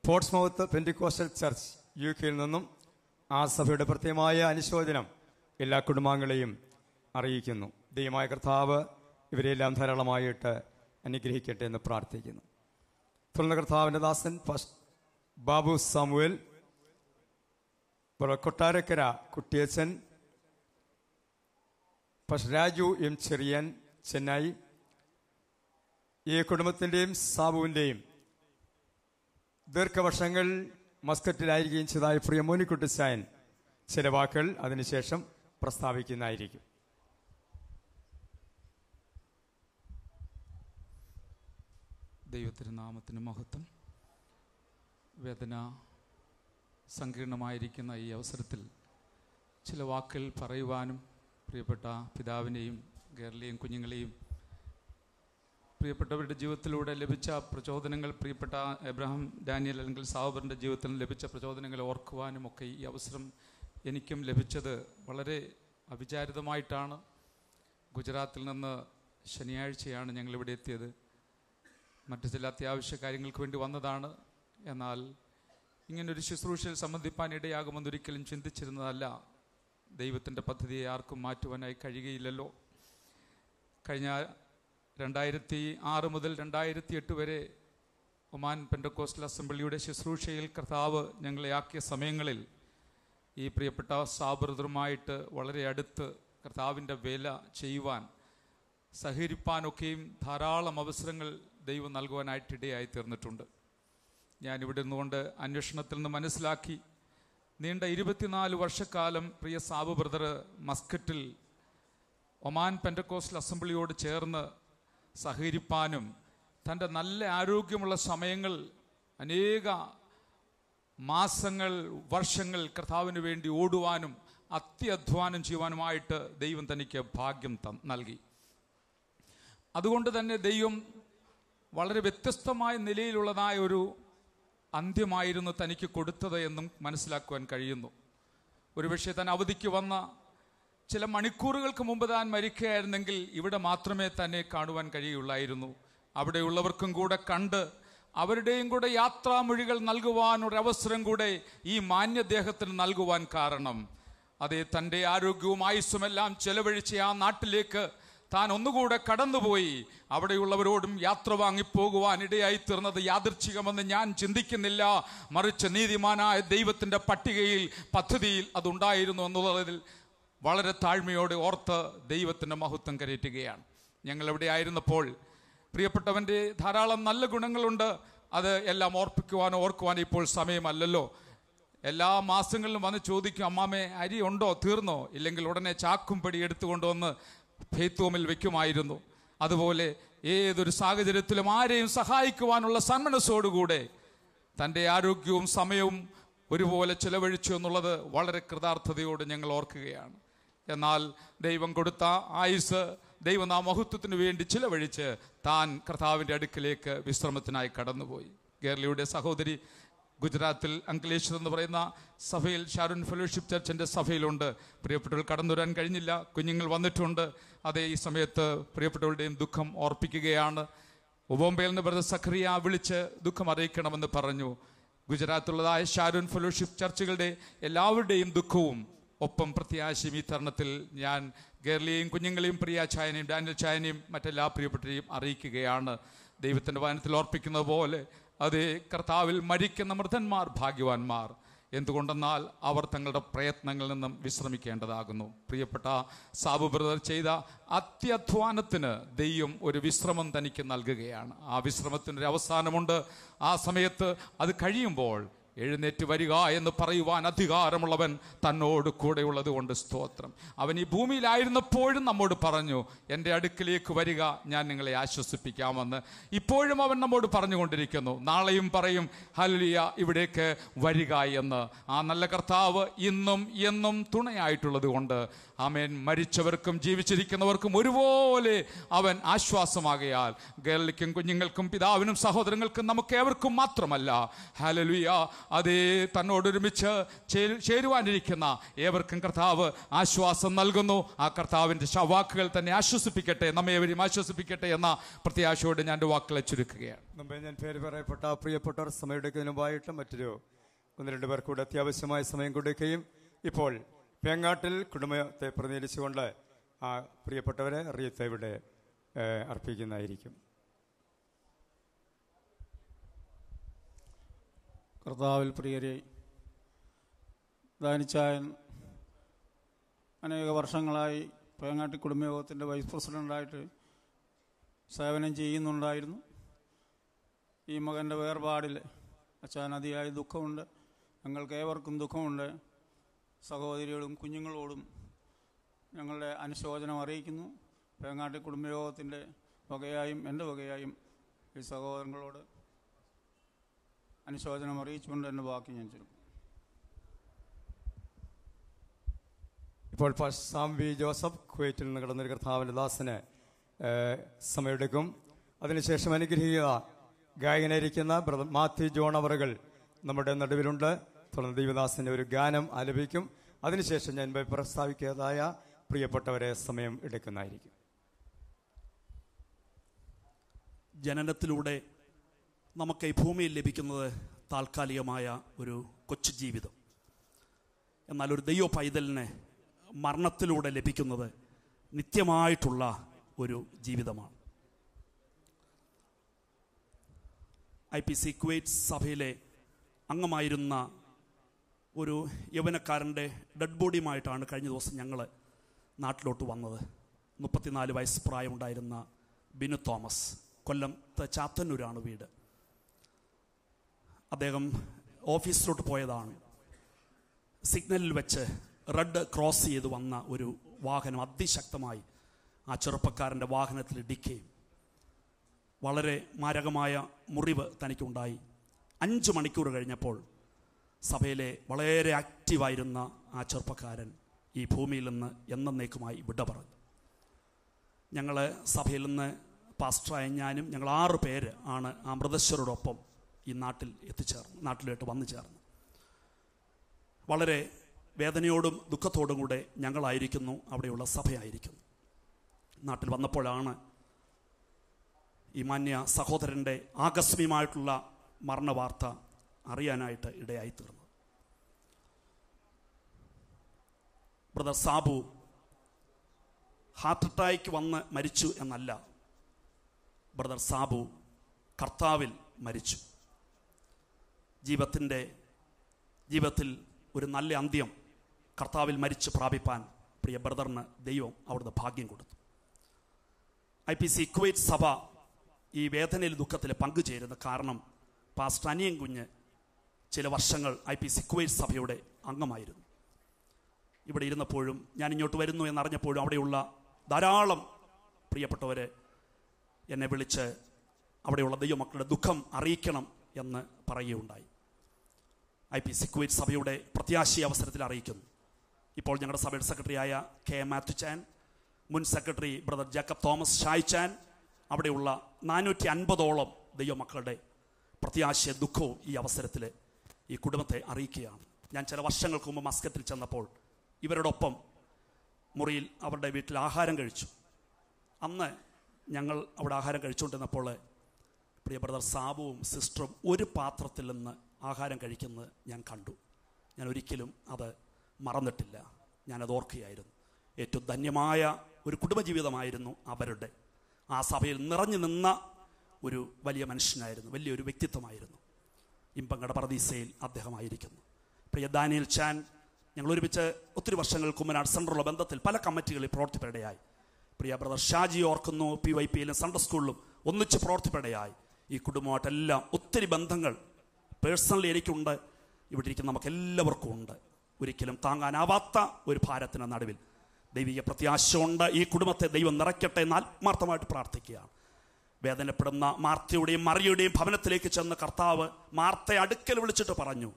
പോർട്സ്മൗത്ത് പെന്റിക്കോസ്റ്റൽ ചർച്ച്, UK നിന്നും ആ സഭയുടെ പ്രത്യേകമായ അനുശോചനം എല്ലാ കുടുംബാംഗങ്ങളെയും അറിയിക്കുന്നു. ദൈവമായ കർത്താവ് ഇവരെല്ലാം ധാരാളമായിട്ട് അനുഗ്രഹിക്കട്ടെ എന്ന് പ്രാർത്ഥിക്കുന്നു. തുടർന്ന് കർത്താവിൻ്റെ ദാസൻ ബാബു സാമുവേൽ, കൊട്ടാരക്കര കുട്ടിയച്ചൻ, രാജു M ചെറിയൻ, ചെന്നൈ, ഈ കുടുംബത്തിൻ്റെയും സാബുവിൻ്റെയും ദീർഘവർഷങ്ങൾ മസ്കറ്റിലായിരിക്കുകയും ചെയ്തതായ പ്രിയ മോനിക്കുട്ടി സായൻ ചില വാക്കുകൾ അതിനുശേഷം പ്രസ്താവിക്കുന്നതായിരിക്കും. ദൈവത്തിരുനാമത്തിന് മഹത്വം. വേദന സങ്കീർണമായിരിക്കുന്ന ഈ അവസരത്തിൽ ചില വാക്കുകൾ പറയുവാനും പ്രിയപ്പെട്ട പിതാവിനെയും ഗേർലിയെയും കുഞ്ഞുങ്ങളെയും പ്രിയപ്പെട്ടവരുടെ ജീവിതത്തിലൂടെ ലഭിച്ച പ്രചോദനങ്ങൾ, പ്രിയപ്പെട്ട എബ്രഹാം ഡാനിയൽ അല്ലെങ്കിൽ സാബറിൻ്റെ ജീവിതത്തിൽ ലഭിച്ച പ്രചോദനങ്ങൾ ഓർക്കുവാനും ഒക്കെ ഈ അവസരം എനിക്കും ലഭിച്ചത് വളരെ അവിചാരിതമായിട്ടാണ്. ഗുജറാത്തിൽ നിന്ന് ശനിയാഴ്ചയാണ് ഞങ്ങളിവിടെ എത്തിയത്. മറ്റു ചില അത്യാവശ്യ കാര്യങ്ങൾക്ക് വേണ്ടി വന്നതാണ്. എന്നാൽ ഇങ്ങനൊരു ശുശ്രൂഷയിൽ സംബന്ധിപ്പാൻ ഇടയാകുമെന്നൊരിക്കലും ചിന്തിച്ചിരുന്നതല്ല. ദൈവത്തിൻ്റെ പദ്ധതിയെ ആർക്കും മാറ്റുവാനായി കഴിയുകയില്ലല്ലോ. കഴിഞ്ഞ 2006 മുതൽ 2008 വരെ ഒമാൻ പെൻഡക്കോസ്റ്റൽ അസംബ്ലിയുടെ ശുശ്രൂഷയിൽ കർത്താവ് ഞങ്ങളെ ആക്കിയ സമയങ്ങളിൽ ഈ പ്രിയപ്പെട്ട സാബ്രദറുമായിട്ട് വളരെ അടുത്ത് കർത്താവിൻ്റെ വേല ചെയ്യുവാൻ സഹകരിപ്പാനൊക്കെയും ധാരാളം അവസരങ്ങൾ ദൈവം നൽകുവാനായിട്ടിടയായി തീർന്നിട്ടുണ്ട്. ഞാനിവിടെ നിന്നുകൊണ്ട് അന്വേഷണത്തിൽ നിന്ന് മനസ്സിലാക്കി, നീണ്ട 24 വർഷക്കാലം പ്രിയ സാബു ബ്രദർ മസ്കറ്റിൽ ഒമാൻ പെൻഡക്കോസ്റ്റൽ അസംബ്ലിയോട് ചേർന്ന് സഹകരിപ്പാനും തൻ്റെ നല്ല ആരോഗ്യമുള്ള സമയങ്ങൾ അനേക മാസങ്ങൾ വർഷങ്ങൾ കർത്താവിന് വേണ്ടി ഓടുവാനും അത്യധ്വാനം ചെയ്യുവാനുമായിട്ട് ദൈവം തനിക്ക് ഭാഗ്യം നൽകി. അതുകൊണ്ട് തന്നെ ദൈവം വളരെ വ്യത്യസ്തമായ നിലയിലുള്ളതായ ഒരു അന്ത്യമായിരുന്നു തനിക്ക് കൊടുത്തത് എന്നും മനസ്സിലാക്കുവാൻ കഴിയുന്നു. ഒരുപക്ഷെ താൻ അവധിക്ക് വന്ന ചില മണിക്കൂറുകൾക്ക് മുമ്പ് താൻ മരിക്കുകയായിരുന്നെങ്കിൽ ഇവിടെ മാത്രമേ തന്നെ കാണുവാൻ കഴിയുള്ളായിരുന്നു. അവിടെയുള്ളവർക്കും കൂടെ കണ്ട് അവരുടെയും കൂടെ യാത്രാമൊഴികൾ നൽകുവാൻ ഒരവസരം കൂടെ ഈ മാന്യദേഹത്തിന് നൽകുവാൻ കാരണം അതേ തൻ്റെ ആരോഗ്യവും ആയുസ്സുമെല്ലാം ചെലവഴിച്ച് ആ നാട്ടിലേക്ക് താൻ ഒന്നുകൂടെ കടന്നുപോയി അവിടെയുള്ളവരോടും യാത്ര വാങ്ങിപ്പോകുവാൻ ഇടയായി തീർന്നത് യാദൃച്ഛികമെന്ന് ഞാൻ ചിന്തിക്കുന്നില്ല. മറിച്ച് നീതിമാനായ ദൈവത്തിൻ്റെ പദ്ധതിയിൽ അതുണ്ടായിരുന്നു എന്നുള്ളതിൽ വളരെ താഴ്മയോടെ ഓർത്ത് ദൈവത്തിൻ്റെ മഹത്വം കരയറ്റുകയാണ്. ഞങ്ങളെവിടെ ആയിരുന്നപ്പോൾ പ്രിയപ്പെട്ടവൻ്റെ ധാരാളം നല്ല ഗുണങ്ങളുണ്ട്. അത് എല്ലാം ഓർക്കുവാനോ ഇപ്പോൾ സമയമല്ലല്ലോ. എല്ലാ മാസങ്ങളിലും വന്ന് ചോദിക്കും, അമ്മാമേ അരി ഉണ്ടോ, തീർന്നോ? ഇല്ലെങ്കിൽ ഉടനെ ചാക്കും പടി എടുത്തുകൊണ്ടുവന്ന് ഫെയ്ത്തോമിൽ വെക്കുമായിരുന്നു. അതുപോലെ ഏതൊരു സാഹചര്യത്തിലും ആരെയും സഹായിക്കുവാനുള്ള സന്മനസ്സോടുകൂടെ തൻ്റെ ആരോഗ്യവും സമയവും ഒരുപോലെ ചെലവഴിച്ചു എന്നുള്ളത് വളരെ കൃതാർത്ഥതയോട് ഞങ്ങൾ ഓർക്കുകയാണ്. എന്നാൽ ദൈവം കൊടുത്ത ആയുസ് ദൈവം ആ മഹത്വത്തിന് വേണ്ടി ചിലവഴിച്ച് താൻ കർത്താവിൻ്റെ അടുക്കിലേക്ക് വിശ്രമത്തിനായി കടന്നുപോയി. കേരളയുടെ സഹോദരി ഗുജറാത്തിൽ അങ്കലേശ്വർ എന്ന് പറയുന്ന സഭയിൽ ഷാരോൺ ഫെലോഷിപ്പ് ചർച്ചിൻ്റെ സഭയിലുണ്ട്. പ്രിയപ്പെട്ടവർ കടന്നു വരാൻ കഴിഞ്ഞില്ല, കുഞ്ഞുങ്ങൾ വന്നിട്ടുണ്ട്. അതേ ഈ സമയത്ത് പ്രിയപ്പെട്ടവരുടെയും ദുഃഖം ഓർപ്പിക്കുകയാണ്. ബോംബെയിൽ നിന്ന് ബ്രദർ സഖറിയ വിളിച്ച് ദുഃഖം അറിയിക്കണമെന്ന് പറഞ്ഞു. ഗുജറാത്തിലുള്ളതായ ഷാരോൺ ഫെലോഷിപ്പ് ചർച്ചുകളുടെ എല്ലാവരുടെയും ദുഃഖവും ഒപ്പം പ്രത്യാശയും ഈ തരുണത്തിൽ ഞാൻ ഗേർലിയെയും കുഞ്ഞുങ്ങളെയും പ്രിയ ചായനെയും ഡാനിയൽ ചായനെയും മറ്റെല്ലാ പ്രിയപ്പെട്ടവരെയും അറിയിക്കുകയാണ്. ദൈവത്തിൻ്റെ വചനത്തിൽ ഓർപ്പിക്കുന്നത് പോലെ അതേ കർത്താവിൽ മരിക്കുന്ന മൃതന്മാർ ഭാഗ്യവാന്മാർ. എന്തുകൊണ്ടെന്നാൽ അവർ തങ്ങളുടെ പ്രയത്നങ്ങളിൽ നിന്നും വിശ്രമിക്കേണ്ടതാകുന്നു. പ്രിയപ്പെട്ട സാബു ബ്രദർ ചെയ്ത അത്യധ്വാനത്തിന് ദൈവം ഒരു വിശ്രമം തനിക്ക് നൽകുകയാണ്. ആ വിശ്രമത്തിനൊരു അവസാനമുണ്ട്. ആ സമയത്ത് അത് കഴിയുമ്പോൾ എഴുന്നേറ്റ് വരിക എന്ന് പറയുവാൻ അധികാരമുള്ളവൻ തന്നോട് കൂടെയുള്ളത് കൊണ്ട് സ്തോത്രം. അവൻ ഈ ഭൂമിയിലായിരുന്നപ്പോഴും നമ്മോട് പറഞ്ഞു, എൻ്റെ അടുക്കിലേക്ക് വരിക, ഞാൻ നിങ്ങളെ ആശ്വസിപ്പിക്കാമെന്ന്. ഇപ്പോഴും അവൻ നമ്മോട് പറഞ്ഞുകൊണ്ടിരിക്കുന്നു, നാളെയും പറയും ഹല്ലേലൂയ ഇവിടേക്ക് വരിക എന്ന്. ആ നല്ല കർത്താവ് ഇന്നും എന്നും തുണയായിട്ടുള്ളത് കൊണ്ട് ആമേൻ. മരിച്ചവർക്കും ജീവിച്ചിരിക്കുന്നവർക്കും ഒരുപോലെ അവൻ ആശ്വാസമാകയാൽ ഗേർലിക്കും കുഞ്ഞുങ്ങൾക്കും പിതാവിനും സഹോദരങ്ങൾക്കും നമുക്കേവർക്കും മാത്രമല്ല ഹല്ലേലൂയ അതേ തന്നോടൊരുമിച്ച് ചേരുവാനിരിക്കുന്ന ഏവർക്കും കർത്താവ് ആശ്വാസം നൽകുന്നു. ആ കർത്താവിൻ്റെ വാക്കുകൾ തന്നെ ആശ്വസിപ്പിക്കട്ടെ, നമ്മേവരെയും ആശ്വസിപ്പിക്കട്ടെ എന്ന പ്രത്യാശയോട് ഞാൻ എൻ്റെ വാക്കുകളെ ചുരുക്കുകയാണ്. മുമ്പേ ഞാൻ പേര് പറയപ്പെട്ട പ്രിയപ്പെട്ടവർ സമയമെടുക്കുന്നതിന് മുമ്പായിട്ട് മറ്റൊരു 1-2 പേർ കൂടെ അത്യാവശ്യമായ സമയം കൊടുക്കുകയും ഇപ്പോൾ പേങ്ങാട്ടിൽ കുടുംബത്തെ പ്രതിനിധീകരിച്ചുകൊണ്ട് ആ പ്രിയപ്പെട്ടവരെ റീത്ത് ഇവിടെ അർപ്പിക്കുന്നതായിരിക്കും. കർത്താവിൽ പ്രിയരെ, ദാനിച്ചായൻ അനേക വർഷങ്ങളായി പേങ്ങാട്ടി കുടുംബയോഗത്തിൻ്റെ വൈസ് പ്രസിഡൻ്റായിട്ട് സേവനം ചെയ്യുന്നുണ്ടായിരുന്നു. ഈ മകൻ്റെ വേർപാടിൽ അച്ഛൻ അതിയായ ദുഃഖമുണ്ട്. ഞങ്ങൾക്ക് ഏവർക്കും ദുഃഖമുണ്ട്. സഹോദരിയോടും കുഞ്ഞുങ്ങളോടും ഞങ്ങളുടെ അനുശോചനം അറിയിക്കുന്നു. പേങ്ങാട്ടി കുടുംബയോഗത്തിൻ്റെ വകയായും എൻ്റെ വകയായും ഈ സഹോദരങ്ങളോട് അനുശോചനം അറിയിച്ചുകൊണ്ട് എൻ്റെ വാക്ക് ഞാൻ ചുരുക്കും. ഇപ്പോൾ സാം വി ജോസഫ് കുവൈറ്റിൽ നിന്ന് കടന്നൊരു കർത്താവിൻ്റെ ദാസന് സമയമെടുക്കും. അതിനുശേഷം അനുഗ്രഹീത ഗായകനായിരിക്കുന്ന ബ്രദർ മാത്യു ജോൺ അവറുകൾ നമ്മുടെ നടുവിലുണ്ട്. തുടർന്ന് ദൈവദാസൻ്റെ ഒരു ഗാനം ആലപിക്കും. അതിനുശേഷം ഞാൻ പ്രസ്താവിക്കാതായ പ്രിയപ്പെട്ടവരെ സമയം എടുക്കുന്നതായിരിക്കും. ജനനത്തിലൂടെ നമുക്ക് ഈ ഭൂമിയിൽ ലഭിക്കുന്നത് താൽക്കാലികമായ ഒരു കൊച്ചു ജീവിതം. എന്നാൽ ഒരു ദൈവ പൈതലിനെ മരണത്തിലൂടെ ലഭിക്കുന്നത് നിത്യമായിട്ടുള്ള ഒരു ജീവിതമാണ്. IPC കുവൈറ്റ് സഭയിലെ അംഗമായിരുന്ന ഒരു യൗവനക്കാരൻ്റെ ഡെഡ് ബോഡിയുമായിട്ടാണ് കഴിഞ്ഞ ദിവസം ഞങ്ങൾ നാട്ടിലോട്ട് വന്നത്. 34 വയസ്സ് പ്രായമുണ്ടായിരുന്ന ബിനു തോമസ്, കൊല്ലത്തെ ചാത്തന്നൂരാണ് വീട്. അദ്ദേഹം ഓഫീസിലോട്ട് പോയതാണ്. സിഗ്നലിൽ വെച്ച് റെഡ് ക്രോസ് ചെയ്ത് വന്ന ഒരു വാഹനം അതിശക്തമായി ആ ചെറുപ്പക്കാരൻ്റെ വാഹനത്തിൽ ഇടിക്കുകയും വളരെ മാരകമായ മുറിവ് തനിക്കുണ്ടായി. 5 മണിക്കൂർ കഴിഞ്ഞപ്പോൾ സഭയിലെ വളരെ ആക്റ്റീവായിരുന്ന ആ ചെറുപ്പക്കാരൻ ഈ ഭൂമിയിൽ നിന്ന് എന്നേക്കുമായി വിട പറഞ്ഞു. ഞങ്ങൾ സഭയിൽ നിന്ന് പാസ്റ്ററായ ഞാനും ഞങ്ങൾ 6 പേര് ആണ് ആ മൃതശ്വരോടൊപ്പം ഈ നാട്ടിലോട്ട് വന്നു ചേർന്നു. വളരെ വേദനയോടും ദുഃഖത്തോടും കൂടെ ഞങ്ങളായിരിക്കുന്നു, അവിടെയുള്ള സഭയായിരിക്കുന്നു. നാട്ടിൽ വന്നപ്പോഴാണ് ഈ മാന്യ സഹോദരൻ്റെ ആകസ്മികമായിട്ടുള്ള മരണവാർത്ത അറിയാനായിട്ട് ഇടയായിത്തീർന്നു. ബ്രദർ സാബു ഹാർട്ട് അറ്റാക്ക് വന്ന് മരിച്ചു എന്നല്ല, ബ്രദർ സാബു കർത്താവിൽ മരിച്ചു. ജീവിതത്തിൽ ഒരു നല്ല അന്ത്യം കർത്താവിൽ മരിച്ച് പ്രാപിപ്പാൻ പ്രിയ ബ്രദറിന് ദൈവം അവിടുന്ന് ഭാഗ്യം കൊടുത്തു. IPC കുവൈറ്റ് സഭ ഈ വേദനയിൽ ദുഃഖത്തിൽ പങ്കുചേരുന്ന കാരണം പാസ്റ്റർ അനിയൻ കുഞ്ഞ് ചില വർഷങ്ങൾ IPC കുവൈറ്റ് സഭയുടെ അംഗമായിരുന്നു. ഇവിടെ ഇരുന്നപ്പോഴും ഞാൻ ഇങ്ങോട്ട് വരുന്നു എന്നറിഞ്ഞപ്പോഴും അവിടെയുള്ള ധാരാളം പ്രിയപ്പെട്ടവരെ എന്നെ വിളിച്ച് അവിടെയുള്ള ദൈവമക്കളുടെ ദുഃഖം അറിയിക്കണം എന്ന് പറയുകയുണ്ടായി. IPC കുവൈറ്റ് സഭയുടെ പ്രത്യാശി അവസരത്തിൽ അറിയിക്കുന്നു. ഇപ്പോൾ ഞങ്ങളുടെ സഭയുടെ സെക്രട്ടറിയായ K. മാത്യു ചാൻ, മുൻ secretary brother Jacob Thomas Shai ചാൻ, അവിടെയുള്ള 450ഓളം ദൈവമക്കളുടെ പ്രത്യാശയ ദുഃഖവും ഈ അവസരത്തിൽ ഈ കുടുംബത്തെ അറിയിക്കുകയാണ്. ഞാൻ ചില വർഷങ്ങൾക്ക് മുമ്പ് മസ്കത്തിൽ ചെന്നപ്പോൾ ഇവരോടൊപ്പം മുറിയിൽ അവരുടെ വീട്ടിൽ ആഹാരം കഴിച്ചു. അന്ന് ഞങ്ങൾ അവിടെ ആഹാരം കഴിച്ചുകൊണ്ടിരുന്നപ്പോൾ പ്രിയ ബ്രദർ സാബുവും സിസ്റ്ററും ഒരു പാത്രത്തിൽ നിന്ന് ആഹാരം കഴിക്കുന്നത് ഞാൻ കണ്ടു. ഞാൻ ഒരിക്കലും അത് മറന്നിട്ടില്ല, ഞാനത് ഓർക്കുകയായിരുന്നു. ഏറ്റവും ധന്യമായ ഒരു കുടുംബജീവിതമായിരുന്നു അവരുടെ. ആ സഭയിൽ നിറഞ്ഞു നിന്ന ഒരു വലിയ മനുഷ്യനായിരുന്നു, വലിയൊരു വ്യക്തിത്വമായിരുന്നു. ഇമ്പങ്ങട പറദീസയിൽ അദ്ദേഹമായിരിക്കുന്നു. പ്രിയ ദാനിയൽ ചാൻ, ഞങ്ങൾ ഒരുമിച്ച് ഒത്തിരി വർഷങ്ങൾക്ക് മുമ്പ് സെൻട്രലുള്ള ബന്ധത്തിൽ പല കമ്മിറ്റികളിൽ പ്രവർത്തിപ്പെടയായി. പ്രിയ ബ്രദർ ഷാജി ഓർക്കുന്നു, PYPയിലും സൺഡേ സ്കൂളിലും ഒന്നിച്ച് പ്രവർത്തിപ്പെടയായി. ഈ കുടുംബമായിട്ടെല്ലാം ഒത്തിരി ബന്ധങ്ങൾ പേഴ്സണലി എനിക്കുണ്ട്, ഇവിടെ ഇരിക്കുന്ന നമുക്ക് എല്ലാവർക്കും ഉണ്ട്. ഒരിക്കലും താങ്ങാനാവാത്ത ഒരു ഭാരത്തിന് നടുവിൽ ദൈവിക പ്രത്യാശ ഉണ്ട്. ഈ കുടുംബത്തെ ദൈവം നിറയ്ക്കട്ടെ എന്ന് ആത്മാർത്ഥമായിട്ട് പ്രാർത്ഥിക്കുകയാണ്. വേദനപ്പെടുന്ന മാർത്തയുടെയും മറിയുടെയും ഭവനത്തിലേക്ക് ചെന്ന് കർത്താവ് മാർത്തയെ അടുക്കൽ വിളിച്ചിട്ട് പറഞ്ഞു,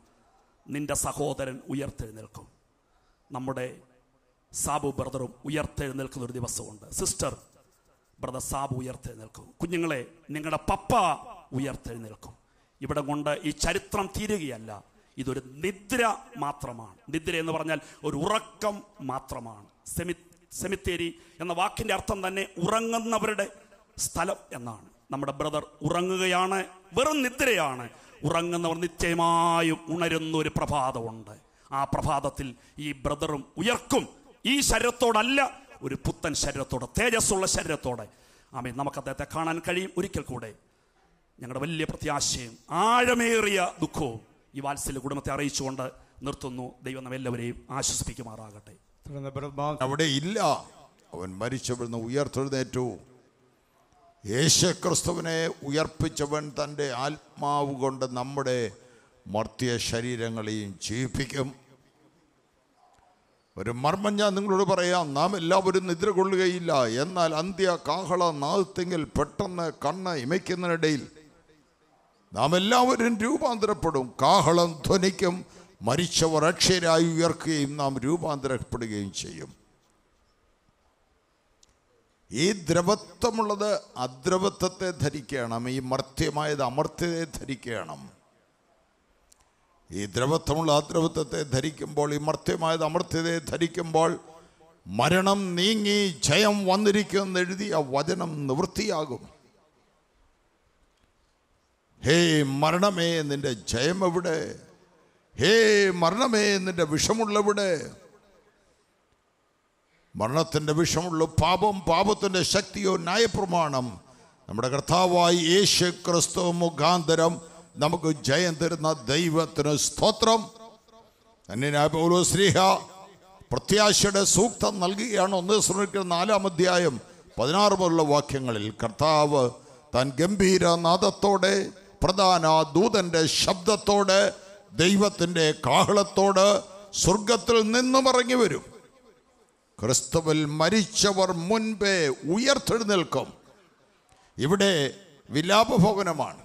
നിന്റെ സഹോദരൻ ഉയർത്തെഴുന്നേൽക്കും. നമ്മുടെ സാബു ബ്രദറും ഉയർത്തെഴുന്നേൽക്കുന്ന ഒരു ദിവസമുണ്ട്. സിസ്റ്റർ ബ്രദർ സാബു ഉയർത്തെഴുന്നേൽക്കും. കുഞ്ഞുങ്ങളെ, നിങ്ങളുടെ പപ്പ ഉയർത്തെഴുന്നേൽക്കും. ഇവിടെ കൊണ്ട് ഈ ചരിത്രം തീരുകയല്ല, ഇതൊരു നിദ്ര മാത്രമാണ്. നിദ്ര എന്ന് പറഞ്ഞാൽ ഒരു ഉറക്കം മാത്രമാണ്. സെമിത്തേരി എന്ന വാക്കിന്റെ അർത്ഥം തന്നെ ഉറങ്ങുന്നവരുടെ സ്ഥലം എന്നാണ്. നമ്മുടെ ബ്രദർ ഉറങ്ങുകയാണ്, വെറും നിദ്രയാണ്. ഉറങ്ങുന്നവർ നിത്യമായും ഉണരുന്ന ഒരു പ്രഭാതമുണ്ട്. ആ പ്രഭാതത്തിൽ ഈ ബ്രദറും ഉയർക്കും. ഈ ശരീരത്തോടല്ല, ഒരു പുത്തൻ ശരീരത്തോടെ, തേജസ്സുള്ള ശരീരത്തോടെ. ആമേൻ. നമുക്ക് അദ്ദേഹത്തെ കാണാൻ കഴിയും. ഒരിക്കൽ കൂടെ ഞങ്ങളുടെ വലിയ പ്രത്യാശയും ആഴമേറിയ ദുഃഖവും ഈ വാത്സല്യ കുടുംബത്തെ അറിയിച്ചുകൊണ്ട് നിർത്തുന്നു. ദൈവം നമ്മെല്ലാവരെയും ആശ്വസിപ്പിക്കുമാറാകട്ടെ. അവിടെ ഇല്ല, അവൻ മരിച്ചവിടുന്ന് ഉയർത്തെഴുന്നേറ്റു. യേശുക്രിസ്തുവിനെ ഉയർപ്പിച്ചവൻ തൻ്റെ ആത്മാവ് കൊണ്ട് നമ്മുടെ മർത്യ ശരീരങ്ങളെയും ജീവിപ്പിക്കും. ഒരു മർമ്മം ഞാൻ നിങ്ങളോട് പറയാം, നാം എല്ലാവരും നിദ്ര കൊള്ളുകയില്ല. എന്നാൽ അന്ത്യ കാഹള നാദത്തെങ്കിൽ പെട്ടെന്ന് കണ്ണ് ഇമയ്ക്കുന്നതിനിടയിൽ നാം എല്ലാവരും രൂപാന്തരപ്പെടും. കാഹളം ധ്വനിക്കും, മരിച്ചവർ അക്ഷരായി ഉയർക്കുകയും നാം രൂപാന്തരപ്പെടുകയും ചെയ്യും. ഈ ദ്രവത്വമുള്ളത് അദ്രവത്വത്തെ ധരിക്കണം, ഈ മർത്യമായത് അമർത്യതയെ ധരിക്കണം. ഈ ദ്രവത്വമുള്ള അദ്രവത്വത്തെ ധരിക്കുമ്പോൾ, ഈ മർത്യമായത് അമർത്യതയെ ധരിക്കുമ്പോൾ മരണം നീങ്ങി ജയം വന്നിരിക്കുമെന്ന് എഴുതിയ വചനം നിവൃത്തിയാകും. ഹേ മരണമേ, നിന്റെ ജയം എവിടെ? ഹേ മരണമേ, നിന്റെ വിഷമുള്ളവിടെ? മരണത്തിൻ്റെ വിഷമുള്ള പാപം, പാപത്തിൻ്റെ ശക്തിയോ ന്യായപ്രമാണം. നമ്മുടെ കർത്താവായി യേശു ക്രിസ്തു മുഖാന്തരം നമുക്ക് ജയം തരുന്ന ദൈവത്തിന് സ്തോത്രം. അന്യനായ പൗലോസ് ശ്ലീഹ പ്രത്യാശയുടെ സൂക്തം നൽകുകയാണ്. 1 Thessalonians 4 മുതലുള്ള വാക്യങ്ങളിൽ കർത്താവ് താൻ ഗംഭീര നാദത്തോടെ, പ്രധാന ദൂതന്റെ ശബ്ദത്തോടെ, ദൈവത്തിൻ്റെ കാഹളത്തോട് സ്വർഗത്തിൽ നിന്നും ഇറങ്ങി വരും. ക്രിസ്തുവിൽ മരിച്ചവർ മുൻപേ ഉയർത്തെഴുന്നേൽക്കും. ഇവിടെ വിലാപഭവനമാണ്.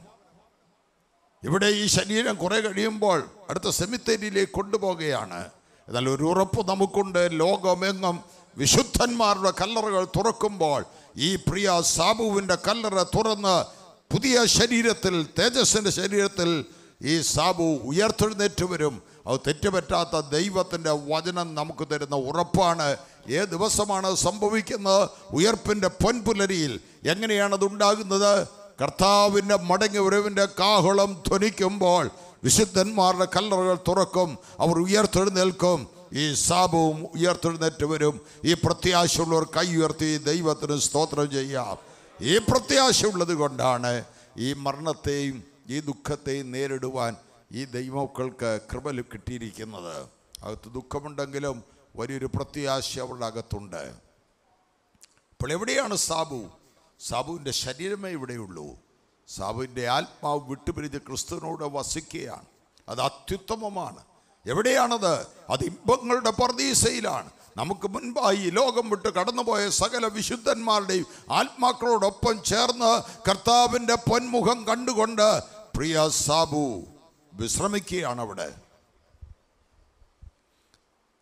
ഇവിടെ ഈ ശരീരം കുറെ കഴിയുമ്പോൾ അടുത്ത സെമിത്തേരിയിലേക്ക് കൊണ്ടുപോവുകയാണ്. എന്നാൽ ഒരു ഉറപ്പ് നമുക്കുണ്ട്, ലോകമെങ്ങും വിശുദ്ധന്മാരുടെ കല്ലറകൾ തുറക്കുമ്പോൾ ഈ പ്രിയ സാബുവിൻ്റെ കല്ലറ തുറന്ന് പുതിയ ശരീരത്തിൽ, തേജസ്സിൻ്റെ ശരീരത്തിൽ ഈ സാബു ഉയർത്തെഴുന്നേറ്റ് വരും. അത് തെറ്റുപറ്റാത്ത ദൈവത്തിൻ്റെ വചനം നമുക്ക് തരുന്ന ഉറപ്പാണ്. ഏത് ദിവസമാണ് സംഭവിക്കുന്നത്? ഉയർപ്പിൻ്റെ പൊൻപുലരിയിൽ. എങ്ങനെയാണത് ഉണ്ടാകുന്നത്? കർത്താവിൻ്റെ മടങ്ങി വരവിൻ്റെ കാഹളം ധ്വനിക്കുമ്പോൾ വിശുദ്ധന്മാരുടെ കല്ലറകൾ തുറക്കും, അവർ ഉയർത്തെഴുന്നേൽക്കും. ഈ സാബുവും ഉയർത്തെഴുന്നേറ്റ് വരും. ഈ പ്രത്യാശയുള്ളവർ കൈ ഉയർത്തി ദൈവത്തിന് സ്തോത്രം ചെയ്യാം. ഈ പ്രത്യാശയുള്ളത് കൊണ്ടാണ് ഈ മരണത്തെയും ഈ ദുഃഖത്തെയും നേരിടുവാൻ ഈ ദൈവമക്കൾക്ക് കൃപ കിട്ടിയിരിക്കുന്നത്. അകത്ത് ദുഃഖമുണ്ടെങ്കിലും വലിയൊരു പ്രത്യാശ അവരുടെ അകത്തുണ്ട്. അപ്പോൾ എവിടെയാണ് സാബു? സാബുവിൻ്റെ ശരീരമേ ഇവിടെയുള്ളൂ. സാബുവിൻ്റെ ആത്മാവ് വിട്ടുപിരിഞ്ഞ് ക്രിസ്തുവിനോട് വസിക്കുകയാണ്. അത് അത്യുത്തമമാണ്. എവിടെയാണത്? അത് ഇമ്പങ്ങളുടെ പർദീസയിലാണ്. നമുക്ക് മുൻപായി ലോകം വിട്ട് കടന്നുപോയ സകല വിശുദ്ധന്മാരുടെയും ആത്മാക്കളോടൊപ്പം ചേർന്ന് കർത്താവിൻ്റെ പൊന്മുഖം കണ്ടുകൊണ്ട് പ്രിയ സാബു വിശ്രമിക്കുകയാണ് അവിടെ.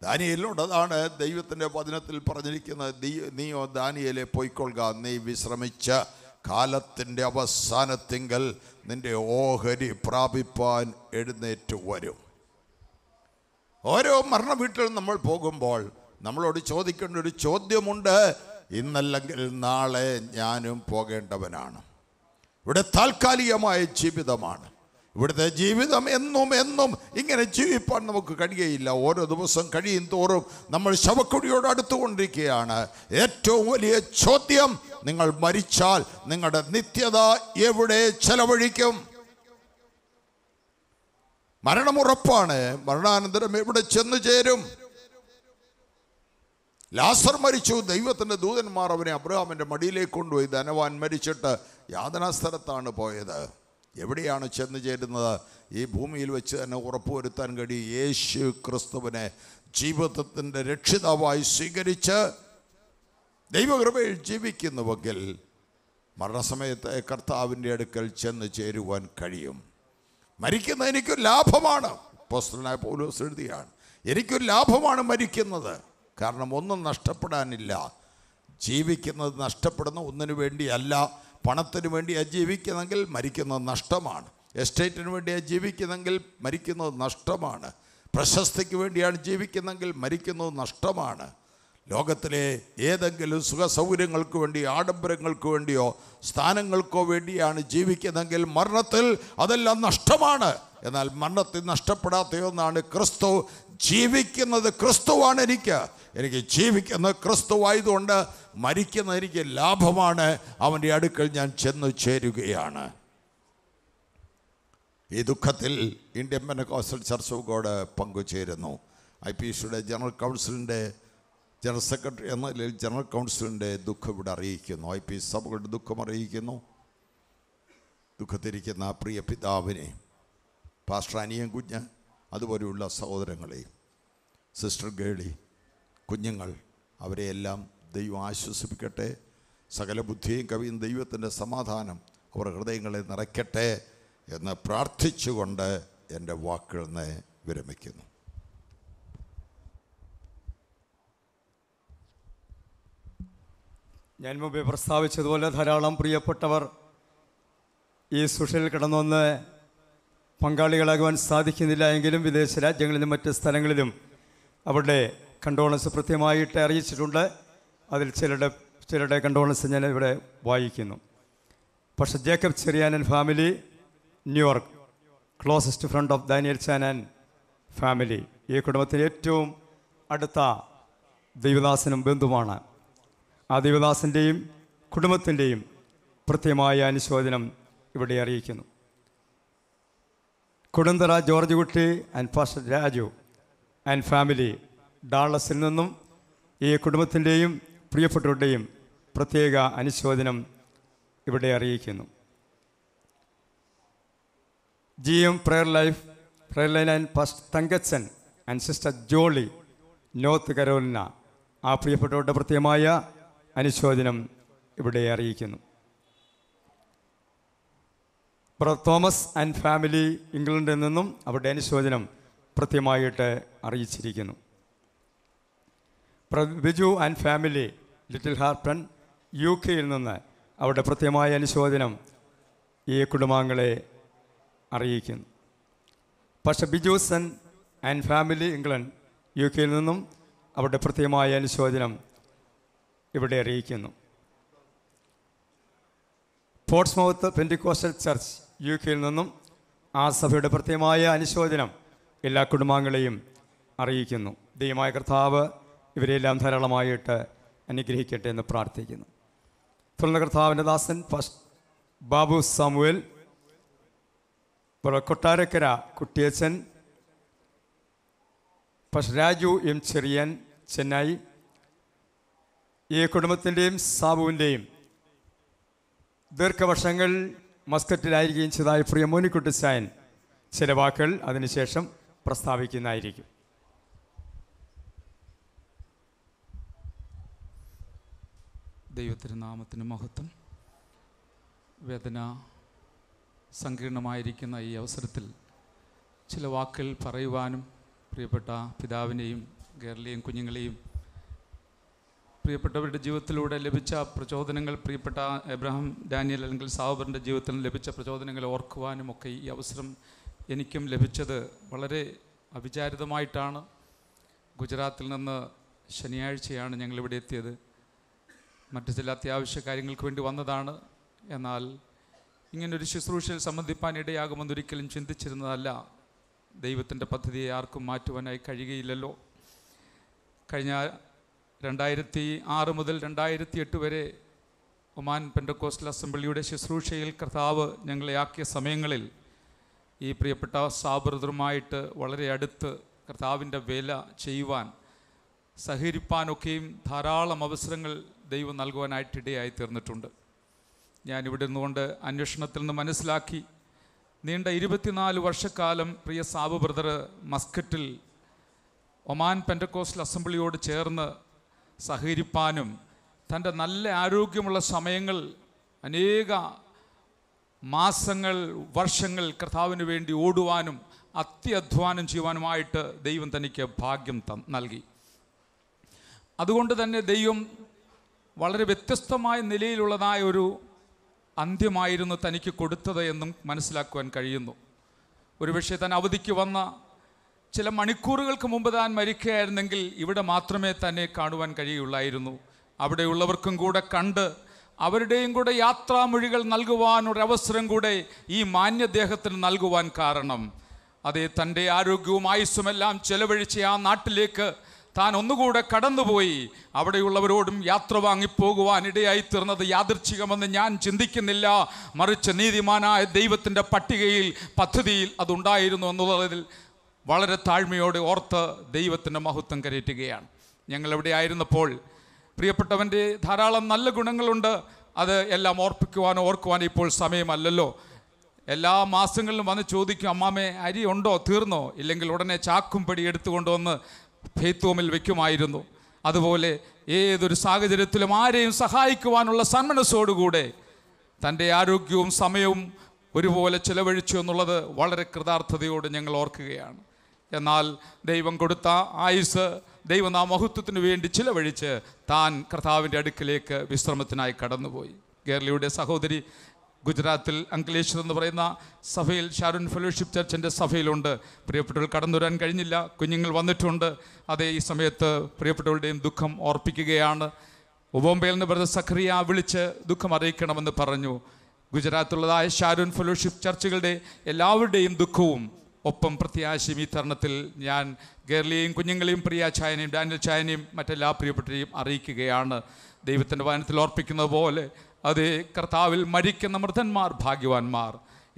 ദാനിയേലിനോട് അതാണ് ദൈവത്തിൻ്റെ വചനത്തിൽ പറഞ്ഞിരിക്കുന്നത്, നീയോ ദാനിയേലെ പോയിക്കൊള്ളുക, നീ വിശ്രമിച്ച കാലത്തിൻ്റെ അവസാനത്തിങ്കൽ നിന്റെ ഓഹരി പ്രാപിപ്പാൻ എഴുന്നേറ്റ് വരും. ഓരോ മരണ വീട്ടിൽ നമ്മൾ പോകുമ്പോൾ നമ്മളോട് ചോദിക്കേണ്ട ഒരു ചോദ്യമുണ്ട്, ഇന്നല്ലെങ്കിൽ നാളെ ഞാനും പോകേണ്ടവനാണ്. ഇവിടെ താൽക്കാലികമായ ജീവിതമാണ്. ഇവിടുത്തെ ജീവിതം എന്നും എന്നും ഇങ്ങനെ ജീവിപ്പാൻ നമുക്ക് കഴിയുകയില്ല. ഓരോ ദിവസം കഴിയും തോറും നമ്മൾ ശവക്കുഴിയോട് അടുത്തുകൊണ്ടിരിക്കുകയാണ്. ഏറ്റവും വലിയ ചോദ്യം, നിങ്ങൾ മരിച്ചാൽ നിങ്ങളുടെ നിത്യത എവിടെ ചെലവഴിക്കും? മരണമുറപ്പാണ്. മരണാനന്തരം എവിടെ ചെന്നു ചേരും? ലാസർ മരിച്ചു. ദൈവത്തിൻ്റെ ദൂതന്മാർ അവനെ അബ്രഹാമിൻ്റെ മടിയിലേക്ക് കൊണ്ടുപോയി. ധനവാൻ മരിച്ചിട്ട് യാതനാ സ്ഥലത്താണ് പോയത്. എവിടെയാണ് ചെന്ന് ചേരുന്നത്? ഈ ഭൂമിയിൽ വെച്ച് തന്നെ ഉറപ്പുവരുത്താൻ കഴിയും. യേശു ക്രിസ്തുവിനെ ജീവിതത്തിൻ്റെ രക്ഷിതാവായി സ്വീകരിച്ച് ദൈവകൃപയിൽ ജീവിക്കുന്നുവെങ്കിൽ മരണസമയത്ത് കർത്താവിൻ്റെ അടുക്കൽ ചെന്ന് ചേരുവാൻ കഴിയും. മരിക്കുന്നത് എനിക്കൊരു ലാഭമാണ്. അപ്പോസ്തലനായ പൗലോസ് എഴുതിയാണ്, എനിക്കൊരു ലാഭമാണ് മരിക്കുന്നത്. കാരണം ഒന്നും നഷ്ടപ്പെടാനില്ല. ജീവിക്കുന്നത് നഷ്ടപ്പെടുന്ന ഒന്നിനു വേണ്ടിയല്ല. പണത്തിന് വേണ്ടിയാണ് ജീവിക്കുന്നെങ്കിൽ മരിക്കുന്നത് നഷ്ടമാണ്. എസ്റ്റേറ്റിന് വേണ്ടിയാണ് ജീവിക്കുന്നെങ്കിൽ മരിക്കുന്നത് നഷ്ടമാണ്. പ്രശസ്തിക്ക് വേണ്ടിയാണ് ജീവിക്കുന്നെങ്കിൽ മരിക്കുന്നത് നഷ്ടമാണ്. ലോകത്തിലെ ഏതെങ്കിലും സുഖസൗകര്യങ്ങൾക്ക് വേണ്ടി, ആഡംബരങ്ങൾക്ക് വേണ്ടിയോ സ്ഥാനങ്ങൾക്കോ വേണ്ടിയാണ് ജീവിക്കുന്നെങ്കിൽ മരണത്തിൽ അതെല്ലാം നഷ്ടമാണ്. എന്നാൽ മരണത്തിൽ നഷ്ടപ്പെടാത്ത ഒന്നാണ് ക്രിസ്തു. ജീവിക്കുന്നത് ക്രിസ്തുവാണ്. എനിക്ക് ജീവിക്കുന്നത് ക്രിസ്തുവായതുകൊണ്ട് മരിക്കുന്നത് എനിക്ക് ലാഭമാണ്. അവൻ്റെ അടുക്കൽ ഞാൻ ചെന്ന് ചേരുകയാണ്. ഈ ദുഃഖത്തിൽ Indian Pentecostal church of God പങ്കുചേരുന്നു. IPCയുടെ ജനറൽ കൗൺസിലിൻ്റെ ജനറൽ സെക്രട്ടറി എന്ന നിലയിൽ ജനറൽ കൗൺസിലിൻ്റെ ദുഃഖം ഇവിടെ അറിയിക്കുന്നു. IPC സഭകളുടെ ദുഃഖം അറിയിക്കുന്നു. ദുഃഖത്തിരിക്കുന്ന പ്രിയ പിതാവിനെ പാസ്റ്റർ അനിയൻ കുഞ്ഞ്, അതുപോലെയുള്ള സഹോദരങ്ങളെയും സിസ്റ്റർ ഗേളി, കുഞ്ഞുങ്ങൾ, അവരെയെല്ലാം ദൈവം ആശ്വസിപ്പിക്കട്ടെ. സകല ബുദ്ധിയും കവിയും ദൈവത്തിൻ്റെ സമാധാനം അവർ ഹൃദയങ്ങളെ നിറയ്ക്കട്ടെ എന്ന് പ്രാർത്ഥിച്ചുകൊണ്ട് എൻ്റെ വാക്കുകളിൽ നിന്ന് വിരമിക്കുന്നു. ഞാൻ മുമ്പേ പ്രസ്താവിച്ചതുപോലെ ധാരാളം പ്രിയപ്പെട്ടവർ ഈ സുഷയിൽ കിടന്നൊന്ന് പങ്കാളികളാകുവാൻ സാധിക്കുന്നില്ല എങ്കിലും വിദേശ രാജ്യങ്ങളിലും മറ്റ് സ്ഥലങ്ങളിലും അവരുടെ കണ്ടോളൻസ് കൃത്യമായിട്ട് അറിയിച്ചിട്ടുണ്ട്. അതിൽ ചിലരുടെ കണ്ടോളൻസ് ഞാൻ ഇവിടെ വായിക്കുന്നു. പക്ഷേ ജേക്കബ് ചെറിയാനൻ family, New York, closest friend of Daniel ചാനൻ ഫാമിലി, ഈ കുടുംബത്തിലെ ഏറ്റവും അടുത്ത ദൈവദാസനും ബന്ധുവാണ്. ആ ദൈവദാസൻ്റെയും കുടുംബത്തിൻ്റെയും കൃത്യമായ അനുശോചനം ഇവിടെ അറിയിക്കുന്നു. Kodunthara George Kutty and pastor Raju and family, ഡാളസിൽ നിന്നും ഈ കുടുംബത്തിൻ്റെയും പ്രിയപ്പെട്ടവരുടെയും പ്രത്യേക അനുശോചനം ഇവിടെ അറിയിക്കുന്നു. GM prayer line and pastor Thankachan and sister Jolly, North Carolina, ആ പ്രിയപ്പെട്ടവരുടെ പ്രത്യേകമായ അനുശോചനം ഇവിടെ അറിയിക്കുന്നു. ബ്രദർ തോമസ് ആൻഡ് ഫാമിലി, ഇംഗ്ലണ്ടിൽ നിന്നും അവരുടെ അനുശോചനം കൃത്യമായിട്ട് അറിയിച്ചിരിക്കുന്നു. ബിജു ആൻഡ് ഫാമിലി, ലിറ്റിൽ ഹാർട്ടൺ, UK നിന്ന് അവരുടെ കൃത്യമായ അനുശോചനം ഈ കുടുംബാംഗങ്ങളെ അറിയിക്കുന്നു. പക്ഷേ ബിജുസൻ ആൻഡ് ഫാമിലി, ഇംഗ്ലണ്ട്, UK നിന്നും അവരുടെ കൃത്യമായ അനുശോചനം ഇവിടെ അറിയിക്കുന്നു. പോർട്സ്മൗത്ത് പെന്റിക്കോസ്റ്റൽ ചർച്ച്, UK നിന്നും ആ സഭയുടെ പ്രത്യേകമായ അനുശോചനം എല്ലാ കുടുംബാംഗങ്ങളെയും അറിയിക്കുന്നു. ദൈവമായ കർത്താവ് ഇവരെല്ലാം ധാരാളമായിട്ട് അനുഗ്രഹിക്കട്ടെ എന്ന് പ്രാർത്ഥിക്കുന്നു. തുടർന്ന് കർത്താവിൻ്റെ ദാസൻ first Babu Samuel, Kottarakkara Kuttiyachan, first Raju M Cherian, Chennai, ഈ കുടുംബത്തിൻ്റെയും സാബുവിൻ്റെയും ദീർഘവർഷങ്ങൾ മസ്കറ്റിലായിരിക്കുകയും ചെയ്തതായ പ്രിയ മോനിക്കുട്ടി സായൻ ചില വാക്കുകൾ അതിനുശേഷം പ്രസ്താവിക്കുന്നതായിരിക്കും. ദൈവത്തിരുനാമത്തിന് മഹത്വം. വേദന സങ്കീർണമായിരിക്കുന്ന ഈ അവസരത്തിൽ ചില വാക്കുകൾ പറയുവാനും പ്രിയപ്പെട്ട പിതാവിനെയും ഗേർലിയെയും കുഞ്ഞുങ്ങളെയും പ്രിയപ്പെട്ടവരുടെ ജീവിതത്തിലൂടെ ലഭിച്ച പ്രചോദനങ്ങൾ, പ്രിയപ്പെട്ട എബ്രഹാം ഡാനിയൽ അല്ലെങ്കിൽ സാബറിൻ്റെ ജീവിതത്തിൽ ലഭിച്ച പ്രചോദനങ്ങൾ ഓർക്കുവാനും ഒക്കെ ഈ അവസരം എനിക്കും ലഭിച്ചത് വളരെ അവിചാരിതമായിട്ടാണ്. ഗുജറാത്തിൽ നിന്ന് ശനിയാഴ്ചയാണ് ഞങ്ങളിവിടെ എത്തിയത്. മറ്റു ചില അത്യാവശ്യ കാര്യങ്ങൾക്ക് വേണ്ടി വന്നതാണ്. എന്നാൽ ഇങ്ങനൊരു ശുശ്രൂഷയിൽ സംബന്ധിപ്പാൻ ഇടയാകുമെന്നൊരിക്കലും ചിന്തിച്ചിരുന്നതല്ല. ദൈവത്തിൻ്റെ പദ്ധതിയെ ആർക്കും മാറ്റുവാനായി കഴിയുകയില്ലല്ലോ. കഴിഞ്ഞ 2006 മുതൽ 2008 വരെ ഒമാൻ പെൻഡക്കോസ്റ്റൽ അസംബ്ലിയുടെ ശുശ്രൂഷയിൽ കർത്താവ് ഞങ്ങളെ ആക്കിയ സമയങ്ങളിൽ ഈ പ്രിയപ്പെട്ട സാബ്രദറുമായിട്ട് വളരെ അടുത്ത് കർത്താവിൻ്റെ വേല ചെയ്യുവാൻ സഹകരിപ്പാനൊക്കെയും ധാരാളം അവസരങ്ങൾ ദൈവം നൽകുവാനായിട്ടിടയായി തീർന്നിട്ടുണ്ട്. ഞാനിവിടെ നിന്നുകൊണ്ട് അന്വേഷണത്തിൽ നിന്ന് മനസ്സിലാക്കി, നീണ്ട 24 വർഷക്കാലം പ്രിയ സാബു ബ്രദർ മസ്കറ്റിൽ ഒമാൻ പെൻഡക്കോസ്റ്റൽ അസംബ്ലിയോട് ചേർന്ന് സഹകരിപ്പാനും തൻ്റെ നല്ല ആരോഗ്യമുള്ള സമയങ്ങൾ അനേക മാസങ്ങൾ വർഷങ്ങൾ കർത്താവിന് വേണ്ടി ഓടുവാനും അത്യധ്വാനം ചെയ്യുവാനുമായിട്ട് ദൈവം തനിക്ക് ഭാഗ്യം നൽകി. അതുകൊണ്ട് തന്നെ ദൈവം വളരെ വ്യത്യസ്തമായ നിലയിലുള്ളതായ ഒരു അന്ത്യമായിരുന്നു തനിക്ക് കൊടുത്തത് എന്നും മനസ്സിലാക്കുവാൻ കഴിയുന്നു. ഒരുപക്ഷെ താൻ അവധിക്ക് വന്ന ചില മണിക്കൂറുകൾക്ക് മുമ്പ് താൻ മരിക്കുകയായിരുന്നെങ്കിൽ ഇവിടെ മാത്രമേ തന്നെ കാണുവാൻ കഴിയുള്ളായിരുന്നു. അവിടെയുള്ളവർക്കും കൂടെ കണ്ട് അവരുടെയും കൂടെ യാത്രാമൊഴികൾ നൽകുവാനൊരവസരം കൂടെ ഈ മാന്യദേഹത്തിന് നൽകുവാൻ കാരണം അതേ തൻ്റെ ആരോഗ്യവും ആയുസ്സുമെല്ലാം ചെലവഴിച്ച് ആ നാട്ടിലേക്ക് താൻ ഒന്നുകൂടെ കടന്നുപോയി അവിടെയുള്ളവരോടും യാത്ര വാങ്ങിപ്പോകുവാൻ ഇടയായി തീർന്നത് യാദൃച്ഛികമെന്ന് ഞാൻ ചിന്തിക്കുന്നില്ല. മറിച്ച് നീതിമാനായ ദൈവത്തിൻ്റെ പദ്ധതിയിൽ അതുണ്ടായിരുന്നു എന്നുള്ളതിൽ വളരെ താഴ്മയോടെ ഓർത്ത് ദൈവത്തിൻ്റെ മഹത്വം കരയറ്റുകയാണ്. ഞങ്ങളെവിടെ ആയിരുന്നപ്പോൾ പ്രിയപ്പെട്ടവൻ്റെ ധാരാളം നല്ല ഗുണങ്ങളുണ്ട്. അത് എല്ലാം ഓർക്കുവാനോ ഇപ്പോൾ സമയമല്ലല്ലോ. എല്ലാ മാസങ്ങളിലും വന്ന് ചോദിക്കും, അമ്മാമേ അരി ഉണ്ടോ, തീർന്നോ? ഇല്ലെങ്കിൽ ഉടനെ ചാക്കും പടി എടുത്തുകൊണ്ടുവന്ന് ഫെയ്ത്തോമിൽ വെക്കുമായിരുന്നു. അതുപോലെ ഏതൊരു സാഹചര്യത്തിലും ആരെയും സഹായിക്കുവാനുള്ള സന്മനസ്സോടുകൂടെ തൻ്റെ ആരോഗ്യവും സമയവും ഒരുപോലെ ചിലവഴിച്ചു എന്നുള്ളത് വളരെ കൃതാർത്ഥതയോട് ഞങ്ങൾ ഓർക്കുകയാണ്. എന്നാൽ ദൈവം കൊടുത്ത ആയുസ് ദൈവനാമഹത്വത്തിന് വേണ്ടി ചിലവഴിച്ച് താൻ കർത്താവിൻ്റെ അടുക്കിലേക്ക് വിശ്രമത്തിനായി കടന്നുപോയി. കേരളയുടെ സഹോദരി ഗുജറാത്തിൽ അങ്കലേശ്വർ എന്ന് പറയുന്ന സഭയിൽ ഷാരോൺ ഫെലോഷിപ്പ് ചർച്ചിൻ്റെ സഭയിലുണ്ട്. പ്രിയപ്പെട്ടവർ കടന്നു വരാൻ കഴിഞ്ഞില്ല, കുഞ്ഞുങ്ങൾ വന്നിട്ടുണ്ട്. അതേ ഈ സമയത്ത് പ്രിയപ്പെട്ടവരുടെയും ദുഃഖം ഓർപ്പിക്കുകയാണ്. ബോംബെയിൽ നിന്ന് ബ്രദർ സഖറിയ വിളിച്ച് ദുഃഖം അറിയിക്കണമെന്ന് പറഞ്ഞു. ഗുജറാത്തുള്ളതായ ഷാരോൺ ഫെലോഷിപ്പ് ചർച്ചുകളുടെ എല്ലാവരുടെയും ദുഃഖവും ഒപ്പം പ്രത്യാശയും ഈ തരുണത്തിൽ ഞാൻ ഗേർലിയെയും കുഞ്ഞുങ്ങളെയും പ്രിയ ചായനെയും ഡാനിയൽ ചായനെയും മറ്റെല്ലാ പ്രിയപ്പെട്ടവരെയും അറിയിക്കുകയാണ്. ദൈവത്തിൻ്റെ വചനത്തിൽ ഓർപ്പിക്കുന്നത് പോലെ അതേ കർത്താവിൽ മരിക്കുന്ന മൃതന്മാർ ഭാഗ്യവാന്മാർ.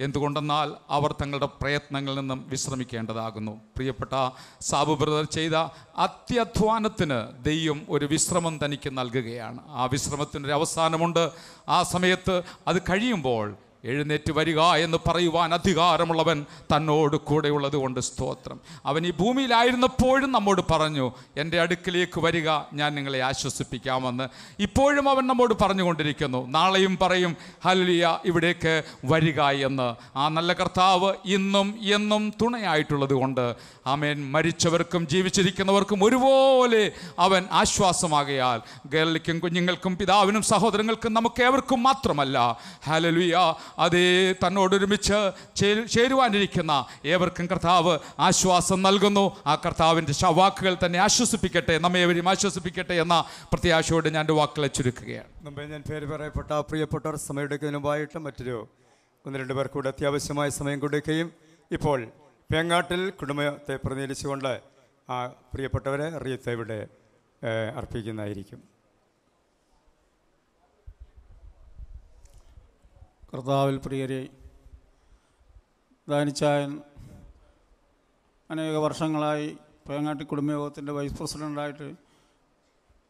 എന്തുകൊണ്ടെന്നാൽ അവർ തങ്ങളുടെ പ്രയത്നങ്ങളിൽ നിന്നും വിശ്രമിക്കേണ്ടതാകുന്നു. പ്രിയപ്പെട്ട സാബു ബ്രദർ ചെയ്ത അത്യധ്വാനത്തിന് ദൈവം ഒരു വിശ്രമം തനിക്ക് നൽകുകയാണ്. ആ വിശ്രമത്തിനൊരു അവസാനമുണ്ട്. ആ സമയത്ത് അത് കഴിയുമ്പോൾ എഴുന്നേറ്റ് വരിക എന്ന് പറയുവാൻ അധികാരമുള്ളവൻ തന്നോട് കൂടെയുള്ളത് കൊണ്ട് സ്തോത്രം. അവൻ ഈ ഭൂമിയിലായിരുന്നപ്പോഴും നമ്മോട് പറഞ്ഞു, എൻ്റെ അടുക്കിലേക്ക് വരിക, ഞാൻ നിങ്ങളെ ആശ്വസിപ്പിക്കാമെന്ന്. ഇപ്പോഴും അവൻ നമ്മോട് പറഞ്ഞുകൊണ്ടിരിക്കുന്നു, നാളെയും പറയും ഹല്ലേലൂയ ഇവിടേക്ക് വരിക എന്ന്. ആ നല്ല കർത്താവ് ഇന്നും എന്നും തുണയായിട്ടുള്ളത് കൊണ്ട് ആമേൻ. മരിച്ചവർക്കും ജീവിച്ചിരിക്കുന്നവർക്കും ഒരുപോലെ അവൻ ആശ്വാസമാകയാൽ ഗേർലിക്കും കുഞ്ഞുങ്ങൾക്കും പിതാവിനും സഹോദരങ്ങൾക്കും നമുക്കേവർക്കും മാത്രമല്ല ഹല്ലേലൂയ അതേ തന്നോടൊരുമിച്ച് ചേരുവാനിരിക്കുന്ന ഏവർക്കും കർത്താവ് ആശ്വാസം നൽകുന്നു. ആ കർത്താവിൻ്റെ വാക്കുകൾ തന്നെ ആശ്വസിപ്പിക്കട്ടെ, നമ്മേവരെയും ആശ്വസിപ്പിക്കട്ടെ എന്ന പ്രത്യാശയോടെ ഞാൻ എൻ്റെ വാക്കുകളെ ചുരുക്കുകയാണ്. മുമ്പേ ഞാൻ പേര് പറയപ്പെട്ട പ്രിയപ്പെട്ടവർ സമയമെടുക്കുന്നതിന് മുമ്പായിട്ട് മറ്റൊരു 1-2 പേർ കൂടെ അത്യാവശ്യമായ സമയം കൊടുക്കുകയും ഇപ്പോൾ പേങ്ങാട്ടിൽ കുടുംബത്തെ പ്രതിനിധീകരിച്ചുകൊണ്ട് ആ പ്രിയപ്പെട്ടവരെ റീത്ത് ഇവിടെ അർപ്പിക്കുന്നതായിരിക്കും. കർത്താവിൽ പ്രിയരെ, ദാനിച്ചായൻ അനേക വർഷങ്ങളായി പേങ്ങാട്ടി കുടുംബയോഗത്തിൻ്റെ വൈസ് പ്രസിഡൻ്റായിട്ട്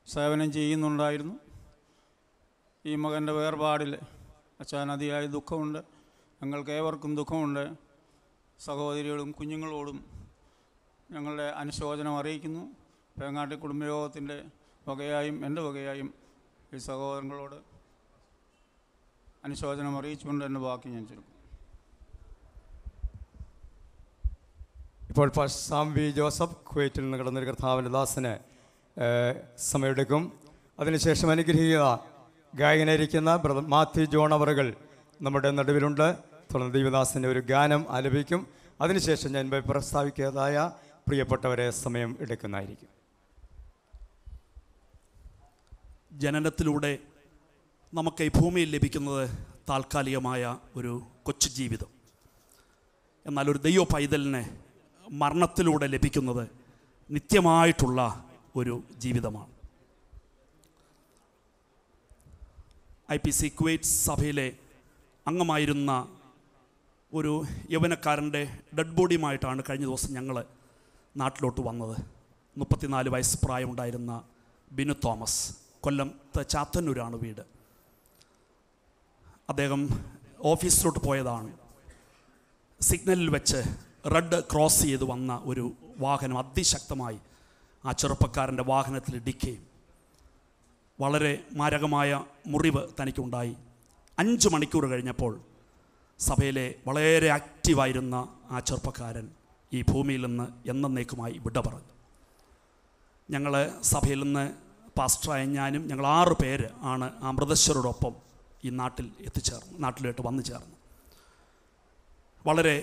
സേവനം ചെയ്യുന്നുണ്ടായിരുന്നു. ഈ മകൻ്റെ വേർപാടിൽ അച്ഛൻ അതിയായ ദുഃഖമുണ്ട്. ഞങ്ങൾക്ക് ഏവർക്കും ദുഃഖമുണ്ട്. സഹോദരികളും കുഞ്ഞുങ്ങളോടും ഞങ്ങളുടെ അനുശോചനം അറിയിക്കുന്നു. പേങ്ങാട്ടി കുടുംബയോഗത്തിൻ്റെ വകയായും എൻ്റെ വകയായും ഈ സഹോദരങ്ങളോട് അനുശോചനം അറിയിച്ചുകൊണ്ട് എൻ്റെ വാക്ക് ഞാൻ ചുരുക്കും. ഇപ്പോൾ സാം വി ജോസഫ് കുവൈറ്റിൽ നിന്ന് കടന്നൊരു കർത്താവിൻ്റെ ദാസന് സമയമെടുക്കും. അതിനുശേഷം അനുഗ്രഹീത ഗായകനായിരിക്കുന്ന ബ്രദർ മാത്യു ജോൺ അവറുകൾ നമ്മുടെ നടുവിലുണ്ട്. തുടർന്ന് ദൈവദാസൻ്റെ ഒരു ഗാനം ആലപിക്കും. അതിനുശേഷം ഞാൻ പ്രസ്താവിക്കാതായ പ്രിയപ്പെട്ടവരെ സമയം എടുക്കുന്നതായിരിക്കും. ജനനത്തിലൂടെ നമുക്ക് ഈ ഭൂമിയിൽ ലഭിക്കുന്നത് താൽക്കാലികമായ ഒരു കൊച്ചു ജീവിതം. എന്നാൽ ഒരു ദൈവ പൈതലിന് മരണത്തിലൂടെ ലഭിക്കുന്നത് നിത്യമായിട്ടുള്ള ഒരു ജീവിതമാണ്. IPC കുവൈറ്റ് സഭയിലെ അംഗമായിരുന്ന ഒരു യൗവനക്കാരൻ്റെ ഡെഡ് ബോഡിയുമായിട്ടാണ് കഴിഞ്ഞ ദിവസം ഞങ്ങൾ നാട്ടിലോട്ട് വന്നത്. 34 വയസ്സ് പ്രായമുണ്ടായിരുന്ന ബിനു തോമസ്, കൊല്ലത്തെ ചാത്തന്നൂരാണ് വീട്. അദ്ദേഹം ഓഫീസിലോട്ട് പോയതാണ്. സിഗ്നലിൽ വെച്ച് റെഡ് ക്രോസ് ചെയ്ത് വന്ന ഒരു വാഹനം അതിശക്തമായി ആ ചെറുപ്പക്കാരൻ്റെ വാഹനത്തിൽ ഇടിക്കുകയും വളരെ മാരകമായ മുറിവ് തനിക്കുണ്ടായി. 5 മണിക്കൂർ കഴിഞ്ഞപ്പോൾ സഭയിലെ വളരെ ആക്റ്റീവായിരുന്ന ആ ചെറുപ്പക്കാരൻ ഈ ഭൂമിയിൽ നിന്ന് എന്നേക്കുമായി വിട പറഞ്ഞു. ഞങ്ങൾ സഭയിൽ നിന്ന് പാസ്റ്ററായ ഞാനും ഞങ്ങൾ 6 പേര് ആണ് ആ മൃതശ്വരോടൊപ്പം ഈ നാട്ടിലോട്ട് വന്നു ചേർന്നു. വളരെ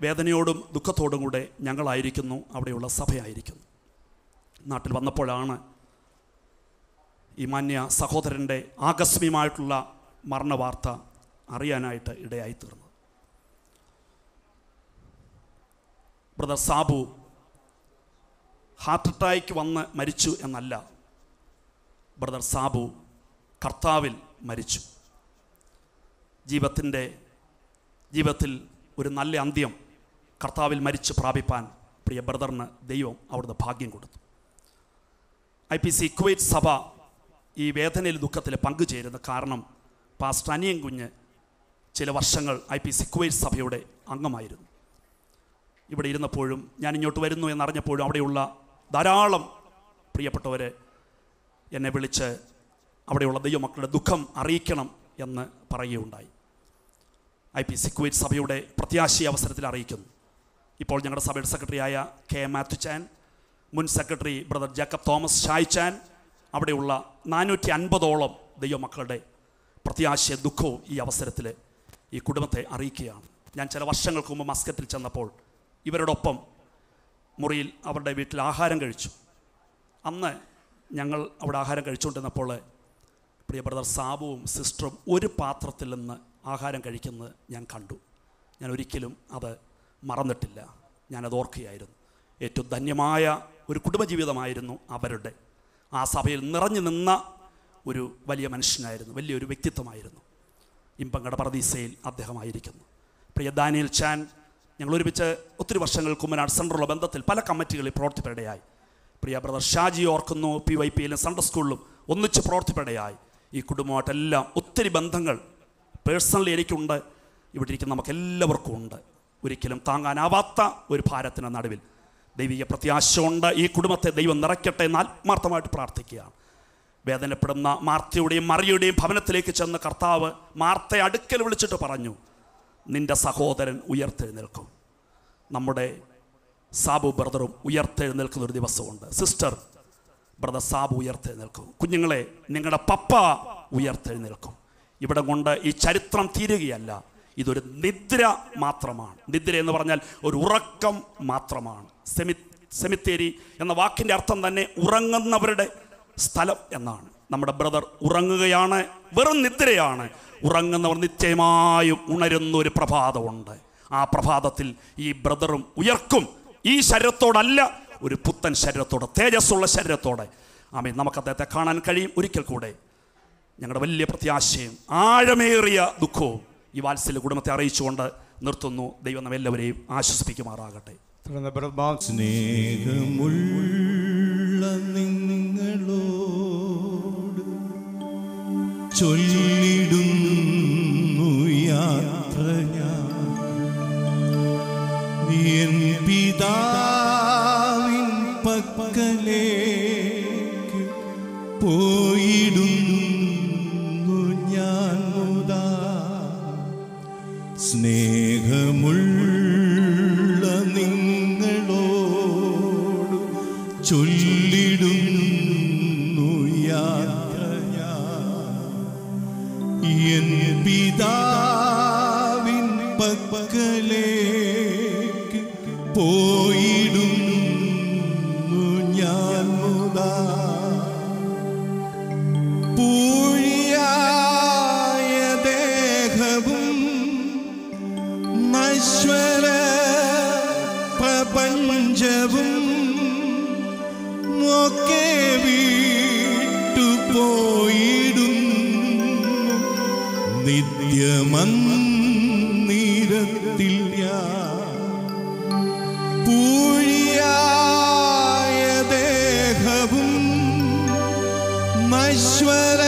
വേദനയോടും ദുഃഖത്തോടും കൂടെ ഞങ്ങളായിരിക്കുന്നു, അവിടെയുള്ള സഭയായിരിക്കുന്നു. നാട്ടിൽ വന്നപ്പോഴാണ് ഈ മാന്യ സഹോദരൻ്റെ ആകസ്മികമായിട്ടുള്ള മരണവാർത്ത അറിയാനായിട്ട് ഇടയായിത്തീർന്നത്. ബ്രദർ സാബു ഹാർട്ട് അറ്റാക്ക് വന്ന് മരിച്ചു എന്നല്ല, ബ്രദർ സാബു കർത്താവിൽ മരിച്ചു. ജീവിതത്തിൽ ഒരു നല്ല അന്ത്യം കർത്താവിൽ മരിച്ച് പ്രാപിപ്പാൻ പ്രിയ ബ്രദറിന് ദൈവം അവിടുന്ന് ഭാഗ്യം കൊടുത്തു. IPC കുവൈറ്റ് സഭ ഈ വേദനയിൽ ദുഃഖത്തിൽ പങ്കുചേരുന്ന കാരണം പാസ്റ്റർ അനിയൻ കുഞ്ഞ് ചില വർഷങ്ങൾ IPC കുവൈറ്റ് സഭയുടെ അംഗമായിരുന്നു. ഇവിടെ ഇരുന്നപ്പോഴും ഞാൻ ഇങ്ങോട്ട് വരുന്നു എന്നറിഞ്ഞപ്പോഴും അവിടെയുള്ള ധാരാളം പ്രിയപ്പെട്ടവരെ എന്നെ വിളിച്ച് അവിടെയുള്ള ദൈവമക്കളുടെ ദുഃഖം അറിയിക്കണം എന്ന് പറയുകയുണ്ടായി. IPC കുവൈറ്റ് സഭയുടെ പ്രത്യാശി അവസരത്തിൽ അറിയിക്കുന്നു. ഇപ്പോൾ ഞങ്ങളുടെ സഭയുടെ സെക്രട്ടറിയായ K. മാത്യു ചാൻ, മുൻ secretary brother Jacob Thomas Shai ചാൻ, അവിടെയുള്ള 450ഓളം ദൈവമക്കളുടെ പ്രത്യാശയ ദുഃഖവും ഈ അവസരത്തിൽ ഈ കുടുംബത്തെ അറിയിക്കുകയാണ്. ഞാൻ ചില വർഷങ്ങൾക്ക് മുമ്പ് മസ്കറ്റിൽ ചെന്നപ്പോൾ ഇവരോടൊപ്പം മുറിയിൽ അവരുടെ വീട്ടിൽ ആഹാരം കഴിച്ചു. അന്ന് ഞങ്ങൾ അവിടെ ആഹാരം കഴിച്ചുകൊണ്ടിരുന്നപ്പോൾ പ്രിയ ബ്രദർ സാബുവും സിസ്റ്ററും ഒരു പാത്രത്തിൽ നിന്ന് ആഹാരം കഴിക്കുന്നത് ഞാൻ കണ്ടു. ഞാൻ ഒരിക്കലും അത് മറന്നിട്ടില്ല. ഞാനത് ഓർക്കുകയായിരുന്നു. ഏറ്റവും ധന്യമായ ഒരു കുടുംബജീവിതമായിരുന്നു അവരുടെ. ആ സഭയിൽ നിറഞ്ഞു നിന്ന ഒരു വലിയ മനുഷ്യനായിരുന്നു, വലിയൊരു വ്യക്തിത്വമായിരുന്നു. ഇമ്പങ്ങട പറദീസയിൽ അദ്ദേഹമായിരിക്കുന്നു. പ്രിയ ദാനിയൽ ചാൻ, ഞങ്ങൾ ഒരുമിച്ച് ഒത്തിരി വർഷങ്ങൾക്ക് മുമ്പ് സെൻട്രലുള്ള ബന്ധത്തിൽ പല കമ്മിറ്റികളിൽ പ്രവർത്തിപ്പെടയായി. പ്രിയ ബ്രദർ ഷാജി ഓർക്കുന്നു, PYPയിലും സൺഡേ സ്കൂളിലും ഒന്നിച്ച് പ്രവർത്തിപ്പെടയായി. ഈ കുടുംബമായിട്ടെല്ലാം ഒത്തിരി ബന്ധങ്ങൾ പേഴ്സണലി എനിക്കുണ്ട്, ഇവിടെ ഇരിക്കുന്ന നമുക്ക് എല്ലാവർക്കും ഉണ്ട്. ഒരിക്കലും താങ്ങാനാവാത്ത ഒരു ഭാരത്തിന് നടുവിൽ ദൈവിക പ്രത്യാശ കൊണ്ട് ഈ കുടുംബത്തെ ദൈവം നിറയ്ക്കട്ടെ എന്ന് ആത്മാർത്ഥമായിട്ട് പ്രാർത്ഥിക്കുകയാണ്. വേദനപ്പെടുന്ന മാർത്തയുടെയും മറിയുടെയും ഭവനത്തിലേക്ക് ചെന്ന് കർത്താവ് മാർത്തയെ അടുക്കൽ വിളിച്ചിട്ട് പറഞ്ഞു, നിന്റെ സഹോദരൻ ഉയർത്തെഴുന്നേൽക്കും. നമ്മുടെ സാബു ബ്രദറും ഉയർത്തെഴുന്നേൽക്കുന്ന ഒരു ദിവസമുണ്ട്. സിസ്റ്റർ ബ്രദർ സാബു ഉയർത്തെഴുന്നേൽക്കും. കുഞ്ഞുങ്ങളെ, നിങ്ങളുടെ പപ്പ ഉയർത്തെഴുന്നേൽക്കും. ഇവിടെ കൊണ്ട് ഈ ചരിത്രം തീരുകയല്ല, ഇതൊരു നിദ്ര മാത്രമാണ്. നിദ്ര എന്ന് പറഞ്ഞാൽ ഒരു ഉറക്കം മാത്രമാണ്. സെമിത്തേരി എന്ന വാക്കിൻ്റെ അർത്ഥം തന്നെ ഉറങ്ങുന്നവരുടെ സ്ഥലം എന്നാണ്. നമ്മുടെ ബ്രദർ ഉറങ്ങുകയാണ്, വെറും നിദ്രയാണ്. ഉറങ്ങുന്നവർ നിശ്ചയമായും ഉണരുന്ന ഒരു പ്രഭാതമുണ്ട്. ആ പ്രഭാതത്തിൽ ഈ ബ്രദറും ഉയർക്കും. ഈ ശരീരത്തോടല്ല, ഒരു പുത്തൻ ശരീരത്തോടെ, തേജസ്സുള്ള ശരീരത്തോടെ. ആമേൻ. നമുക്ക് അദ്ദേഹത്തെ കാണാൻ കഴിയും. ഒരിക്കൽ കൂടെ ഞങ്ങളുടെ വലിയ പ്രത്യാശയും ആഴമേറിയ ദുഃഖവും ഈ വാത്സല്യ കുടുംബത്തെ അറിയിച്ചുകൊണ്ട് നിർത്തുന്നു. ദൈവം നമ്മെല്ലാവരെയും ആശ്വസിപ്പിക്കുമാറാകട്ടെ. സ്നേഹമുള്ള നിങ്ങളോട് ചൊല്ലിടുന്നു യാത്ര ഞാൻ, എൻ പിതാവിൻ പക്കലേക്ക് പോയിടുന്നു ഞാൻ മുതാ. സ്നേഹമുള്ള നിങ്ങളോട് ചൊല്ലിടുന്നു യാത്ര ഞാൻ, എൻ പിതാവിൻ പക്കലേക്ക് പോയിടുന്നു ഞാൻ മുതാ. പൂഴിയായ ദേഹവും നശ്വര പ്രപഞ്ചവും ഒക്കെ വിട്ടുപോയിടുന്നു നിത്യമന്ദിരത്തിൽ ഞാൻ. പൂഴിയായ ദേഹവും നശ്വര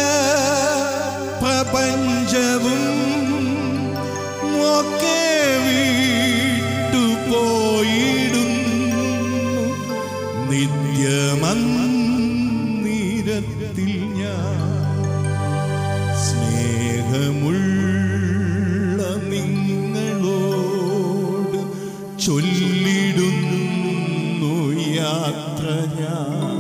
പ്രപഞ്ചവും ഒക്കെ വിട്ടുപോയിടുന്നു നിത്യമന്ദിരത്തിൽ ഞാൻ. സ്നേഹമുള്ള നിങ്ങളോട് ചൊല്ലിടുന്നു യാത്ര ഞാൻ,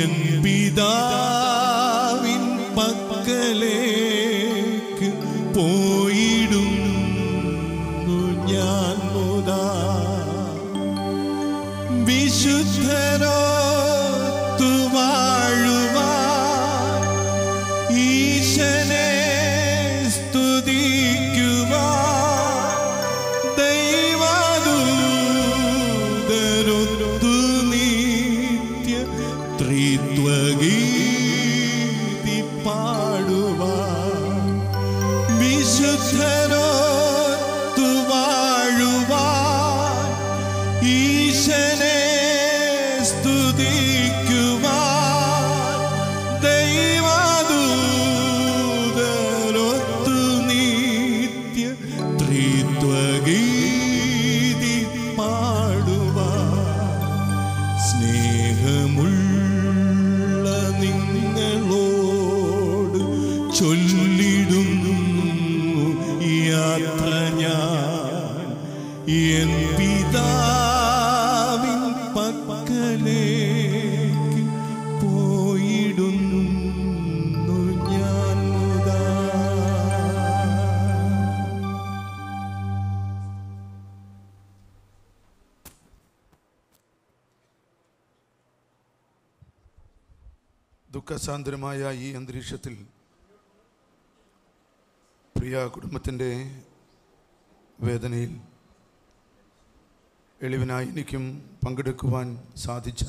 എൻ പിതാവിൻ പക്കലേക്ക് പോയിടുന്നു ഞാൻ മുതാ. വിശുദ്ധരോത്തു വാഴുവാൻ ഈശനെ സ്തുതിക്കുവാൻ ദൈവദൂതരൊത്തു നിത്യ ത്രിത്വഗീതി പാടുവാൻ. വിശുദ്ധരോത്തു വാഴുവാൻ ഈശനെ സ്തുതിക്കുവാൻ എൻ പിതാവിൻ പക്കലേക്ക് പോയിടുന്നു ഞാൻ മുതാ. ദുഃഖസാന്ദ്രമായ ഈ അന്തരീക്ഷത്തിൽ പ്രിയ കുടുംബത്തിൻ്റെ വേദനയിൽ എളിവനായി എനിക്കും പങ്കെടുക്കുവാൻ സാധിച്ച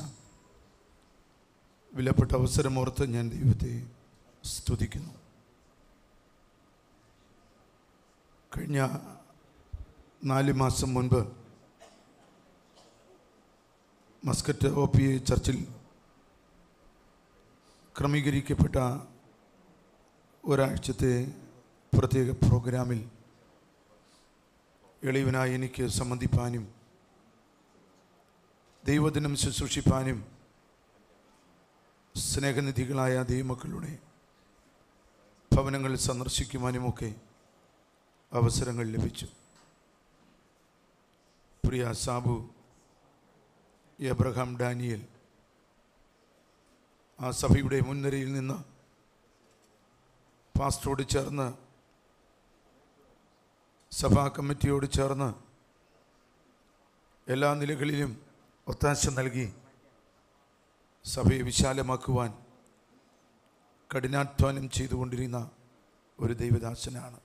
വിലപ്പെട്ട അവസരമോർത്ത് ഞാൻ ദൈവത്തെ സ്തുതിക്കുന്നു. കഴിഞ്ഞ 4 മാസം മുൻപ് മസ്കറ്റ് OPA ചർച്ചിൽ ക്രമീകരിക്കപ്പെട്ട ഒരാഴ്ചത്തെ പ്രത്യേക പ്രോഗ്രാമിൽ എളിവനായി എനിക്ക് സംബന്ധിപ്പാനും ദൈവദിനം ശുശ്രൂഷിപ്പാനും സ്നേഹനിധികളായ ദൈവമക്കളുടെ ഭവനങ്ങൾ സന്ദർശിക്കുവാനുമൊക്കെ അവസരങ്ങൾ ലഭിച്ചു. പ്രിയ സാബു, എബ്രഹാം, ഡാനിയൽ ആ സഭയുടെ മുൻനിരയിൽ നിന്ന് പാസ്റ്ററോട് ചേർന്ന് സഭാ കമ്മിറ്റിയോട് ചേർന്ന് എല്ലാ നിലകളിലും ഒത്താശ നൽകി സഭയെ വിശാലമാക്കുവാൻ കഠിനാധ്വാനം ചെയ്തുകൊണ്ടിരുന്ന ഒരു ദൈവദാസനാണ്.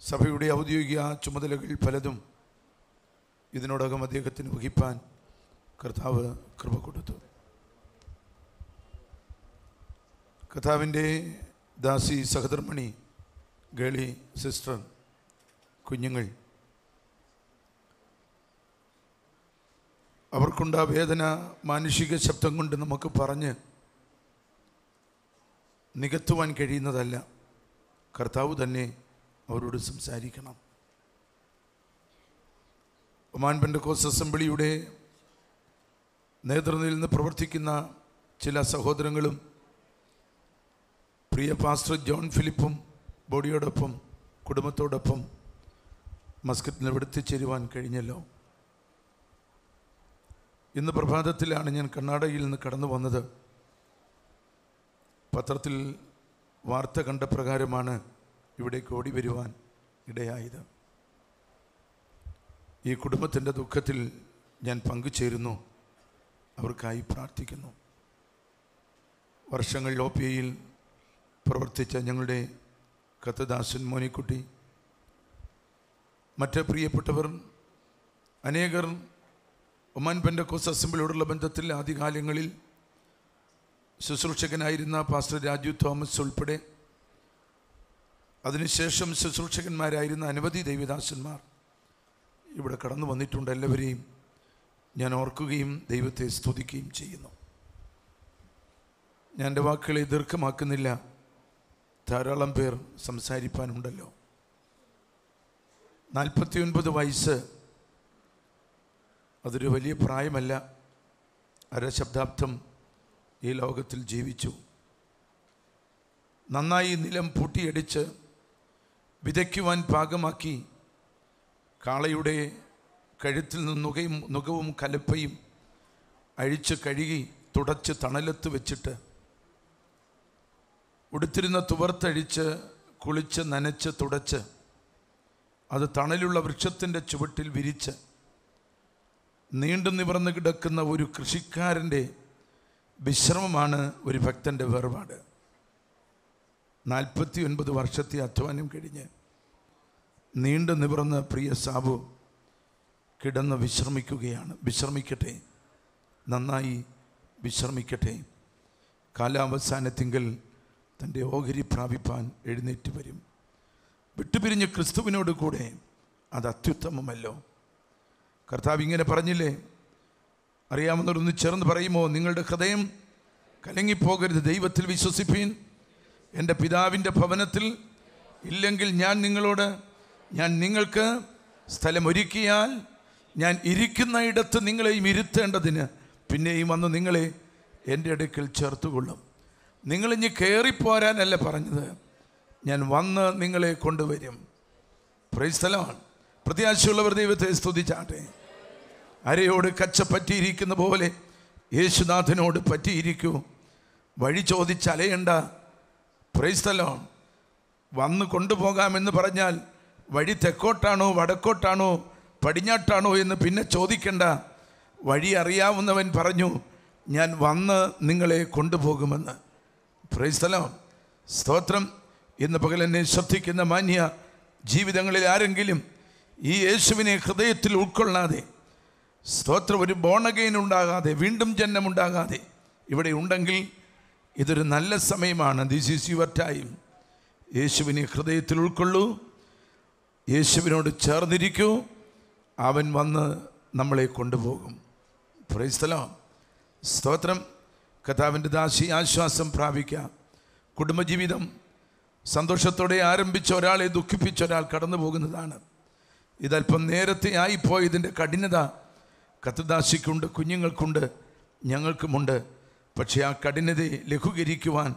സഭയുടെ ഔദ്യോഗിക ചുമതലകൾ പലതും ഇതിനോടകം അദ്ദേഹത്തിന് വഹിപ്പാൻ കർത്താവ് കൃപ കൊടുത്തു. കർത്താവിൻ്റെ ദാസി സഹധർമ്മിണി ഗേളി സിസ്റ്റർ, കുഞ്ഞുങ്ങൾ, അവർക്കുണ്ട വേദന മാനുഷിക ശബ്ദം കൊണ്ട് നമുക്ക് പറഞ്ഞ് നികത്തുവാൻ കഴിയുന്നതല്ല. കർത്താവ് തന്നെ അവരോട് സംസാരിക്കണം. ഒമാൻ പെന്തക്കോസ്ത് അസംബ്ലിയുടെ നേതൃനിരയിൽ നിന്ന് പ്രവർത്തിക്കുന്ന ചില സഹോദരങ്ങളും പ്രിയ പാസ്റ്റർ ജോൺ ഫിലിപ്പും ബോഡിയോടൊപ്പം കുടുംബത്തോടൊപ്പം മസ്കറ്റിൽ എത്തിച്ചേരുവാൻ കഴിഞ്ഞല്ലോ. ഇന്ന് പ്രഭാതത്തിലാണ് ഞാൻ കർണാടകയിൽ നിന്ന് കടന്നു വന്നത്. പത്രത്തിൽ വാർത്ത കണ്ട പ്രകാരമാണ് ഇവിടേക്ക് ഓടി വരുവാൻ ഇടയായത്. ഈ കുടുംബത്തിൻ്റെ ദുഃഖത്തിൽ ഞാൻ പങ്കുചേരുന്നു, അവർക്കായി പ്രാർത്ഥിക്കുന്നു. വർഷങ്ങൾ OPAയിൽ പ്രവർത്തിച്ച ഞങ്ങളുടെ കത്തദാസൻ മോനിക്കുട്ടി, മറ്റ് പ്രിയപ്പെട്ടവർ അനേകർ ഒമാൻ പെന്തക്കോസ്ത് അസംബ്ലിയോടുള്ള ബന്ധത്തിൽ ആദ്യകാലങ്ങളിൽ ശുശ്രൂഷകനായിരുന്ന പാസ്റ്റർ രാജു തോമസ് ഉൾപ്പെടെ അതിനുശേഷം ശുശ്രൂഷകന്മാരായിരുന്ന അനവധി ദൈവദാസന്മാർ ഇവിടെ കടന്നു വന്നിട്ടുണ്ട്. എല്ലാവരെയും ഞാൻ ഓർക്കുകയും ദൈവത്തെ സ്തുതിക്കുകയും ചെയ്യുന്നു. ഞാൻ എൻ്റെ വാക്കുകളെ ദീർഘമാക്കുന്നില്ല, ധാരാളം പേർ സംസാരിപ്പാനുണ്ടല്ലോ. 49 വയസ്സ് അതൊരു വലിയ പ്രായമല്ല. അരശബ്ദാബ്ദം ഈ ലോകത്തിൽ ജീവിച്ചു. നന്നായി നിലം പൂട്ടിയടിച്ച് വിതയ്ക്കുവാൻ പാകമാക്കി കാളയുടെ കഴുത്തിൽ നിന്ന് നുകവും കലപ്പയും അഴിച്ച് കഴുകി തുടച്ച് തണലത്ത് വെച്ചിട്ട് ഉടുത്തിരുന്ന തുവർത്തഴിച്ച് കുളിച്ച് നനച്ച് തുടച്ച് അത് തണലുള്ള വൃക്ഷത്തിൻ്റെ ചുവട്ടിൽ വിരിച്ച് നീണ്ടു നിവർന്ന് കിടക്കുന്ന ഒരു കൃഷിക്കാരൻ്റെ വിശ്രമമാണ് ഒരു ഭക്തൻ്റെ വേർപാട്. 49 വർഷത്തെ അധ്വാനം കഴിഞ്ഞ് നീണ്ടു നിവർന്ന് പ്രിയ സാബു കിടന്ന് വിശ്രമിക്കുകയാണ്. വിശ്രമിക്കട്ടെ, നന്നായി വിശ്രമിക്കട്ടെ. കാലാവസാനത്തിങ്കൽ തൻ്റെ ഓഹരി പ്രാപിപ്പാൻ എഴുന്നേറ്റ് വരും. വിട്ടുപിരിഞ്ഞ് ക്രിസ്തുവിനോട് കൂടെ അത് അത്യുത്തമമല്ലോ. കർത്താവ് ഇങ്ങനെ പറഞ്ഞില്ലേ? അറിയാവുന്നവരൊന്ന് ചേർന്ന് പറയുമോ? നിങ്ങളുടെ ഹൃദയം കലങ്ങിപ്പോകരുത്, ദൈവത്തിൽ വിശ്വസിപ്പീൻ. എൻ്റെ പിതാവിൻ്റെ ഭവനത്തിൽ ഇല്ലെങ്കിൽ ഞാൻ നിങ്ങൾക്ക് സ്ഥലമൊരുക്കിയാൽ ഞാൻ ഇരിക്കുന്ന ഇടത്ത് നിങ്ങളെയും ഇരുത്തേണ്ടതിന് പിന്നെയും വന്ന് നിങ്ങളെ എൻ്റെ അടുക്കൽ ചേർത്തുകൊള്ളും. നിങ്ങളിഞ്ഞ് കയറിപ്പോരാനല്ല പറഞ്ഞത്, ഞാൻ വന്ന് നിങ്ങളെ കൊണ്ടുവരും. Praise the Lord. പ്രത്യാശയുള്ളവർ ദൈവത്തെ സ്തുതിച്ചാട്ടെ. അരയോട് കച്ച പറ്റിയിരിക്കുന്ന പോലെ യേശുനാഥനോട് പറ്റിയിരിക്കൂ. വഴി ചോദിച്ചലയണ്ട. Praise the Lord. വന്ന് കൊണ്ടുപോകാമെന്ന് പറഞ്ഞാൽ വഴി തെക്കോട്ടാണോ വടക്കോട്ടാണോ പടിഞ്ഞാട്ടാണോ എന്ന് പിന്നെ ചോദിക്കണ്ട. വഴി അറിയാവുന്നവൻ പറഞ്ഞു, ഞാൻ വന്ന് നിങ്ങളെ കൊണ്ടുപോകുമെന്ന്. Praise the Lord. സ്തോത്രം. ഇന്ന് പകൽ എന്നെ ശ്രദ്ധിക്കുന്ന മാന്യ ജീവിതങ്ങളിൽ ആരെങ്കിലും ഈ യേശുവിനെ ഹൃദയത്തിൽ ഉൾക്കൊള്ളാതെ, സ്തോത്രം, ഒരു ബോൺ അഗെയിൻ ഉണ്ടാകാതെ, വീണ്ടും ജന്മമുണ്ടാകാതെ ഇവിടെ ഉണ്ടെങ്കിൽ ഇതൊരു നല്ല സമയമാണ്. This is your time. യേശുവിനെ ഹൃദയത്തിൽ ഉൾക്കൊള്ളൂ. യേശുവിനോട് ചേർന്നിരിക്കൂ. അവൻ വന്ന് നമ്മളെ കൊണ്ടുപോകും. Praise the Lord. സ്തോത്രം. കർത്താവിൻ്റെ ദാസി ആശ്വാസം പ്രാപിക്കാം. കുടുംബജീവിതം സന്തോഷത്തോടെ ആരംഭിച്ച ഒരാളെ ദുഃഖിപ്പിച്ച ഒരാൾ കടന്നു പോകുന്നതാണ്. ഇതല്പം നേരത്തെ ആയിപ്പോയതിൻ്റെ കഠിനത കർത്തൃദാസിക്കുണ്ട്, കുഞ്ഞുങ്ങൾക്കുണ്ട്, ഞങ്ങൾക്കുമുണ്ട്. പക്ഷേ ആ കഠിനതയെ ലഘൂകരിക്കുവാൻ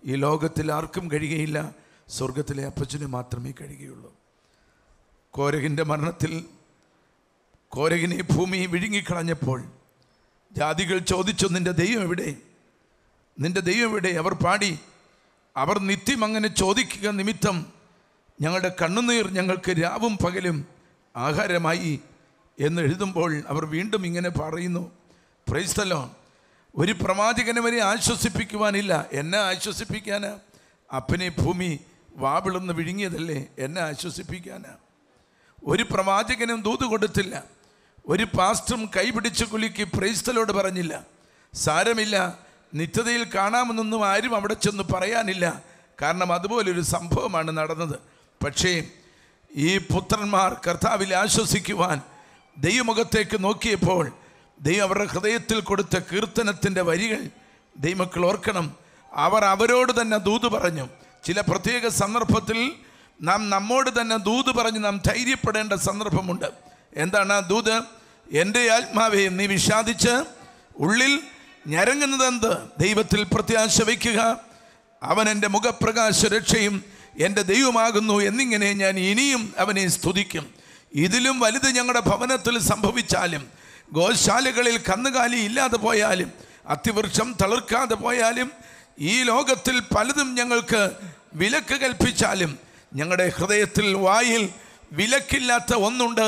ഈ ലോകത്തിൽ ആർക്കും കഴിയുകയില്ല. സ്വർഗത്തിലെ അപ്പച്ചന് മാത്രമേ കഴിയുകയുള്ളൂ. കോരഹിൻ്റെ മരണത്തിൽ കോരഹിനെ ഭൂമി വിഴുങ്ങിക്കളഞ്ഞപ്പോൾ ജാതികൾ ചോദിച്ചു, നിൻ്റെ ദൈവം എവിടെ? നിൻ്റെ ദൈവം എവിടെ? അവർ പാടി. അവർ നിത്യം അങ്ങനെ ചോദിക്കുക നിമിത്തം ഞങ്ങളുടെ കണ്ണുനീർ ഞങ്ങൾക്ക് രാവും പകലും ആഹാരമായി എന്ന് എഴുതുമ്പോൾ അവർ വീണ്ടും ഇങ്ങനെ പറയുന്നു. Praise the Lord. ഒരു പ്രവാചകനെ വരെ ആശ്വസിപ്പിക്കുവാനില്ല. എന്നെ ആശ്വസിപ്പിക്കാനാ? അപ്പനെ ഭൂമി വാവിളന്ന് വിഴുങ്ങിയതല്ലേ, എന്നെ ആശ്വസിപ്പിക്കാനാ? ഒരു പ്രവാചകനും ദൂത് കൊടുത്തില്ല. ഒരു പാസ്റ്ററും കൈപിടിച്ച് കുലുക്കി പ്രൈസ് ദി ലോർഡ് പറഞ്ഞില്ല. സാരമില്ല, നിത്യതയിൽ കാണാമെന്നൊന്നും ആരും അവിടെ ചെന്ന് പറയാനില്ല. കാരണം അതുപോലൊരു സംഭവമാണ് നടന്നത്. പക്ഷേ ഈ പുത്രന്മാർ കർത്താവിൽ ആശ്വസിക്കുവാൻ ദൈവമുഖത്തേക്ക് നോക്കിയപ്പോൾ ദൈവം അവരുടെ ഹൃദയത്തിൽ കൊടുത്ത കീർത്തനത്തിൻ്റെ വരികൾ ദൈവമക്കൾ ഓർക്കണം. അവർ അവരോട് തന്നെ ദൂത് പറഞ്ഞു. ചില പ്രത്യേക സന്ദർഭത്തിൽ നാം നമ്മോട് തന്നെ ദൂത് പറഞ്ഞ് നാം ധൈര്യപ്പെടേണ്ട സന്ദർഭമുണ്ട്. എന്താണ് ആ ദൂത്? എൻ്റെ ആത്മാവെ നീ വിഷാദിച്ച് ഉള്ളിൽ ഞരങ്ങുന്നതെന്ത്? ദൈവത്തിൽ പ്രത്യാശ വയ്ക്കുക. അവൻ എൻ്റെ മുഖപ്രകാശ രക്ഷയും എൻ്റെ ദൈവമാകുന്നു എന്നിങ്ങനെ ഞാൻ ഇനിയും അവനെ സ്തുതിക്കും. ഇതിലും വലുത് ഞങ്ങളുടെ ഭവനത്തിൽ സംഭവിച്ചാലും, ഗോശാലകളിൽ കന്നുകാലി ഇല്ലാതെ പോയാലും, അത്തിവൃക്ഷം തളിർക്കാതെ പോയാലും, ഈ ലോകത്തിൽ പലതും ഞങ്ങൾക്ക് വിലക്ക് കൽപ്പിച്ചാലും, ഞങ്ങളുടെ ഹൃദയത്തിൽ വായിൽ വിലക്കില്ലാത്ത ഒന്നുണ്ട്.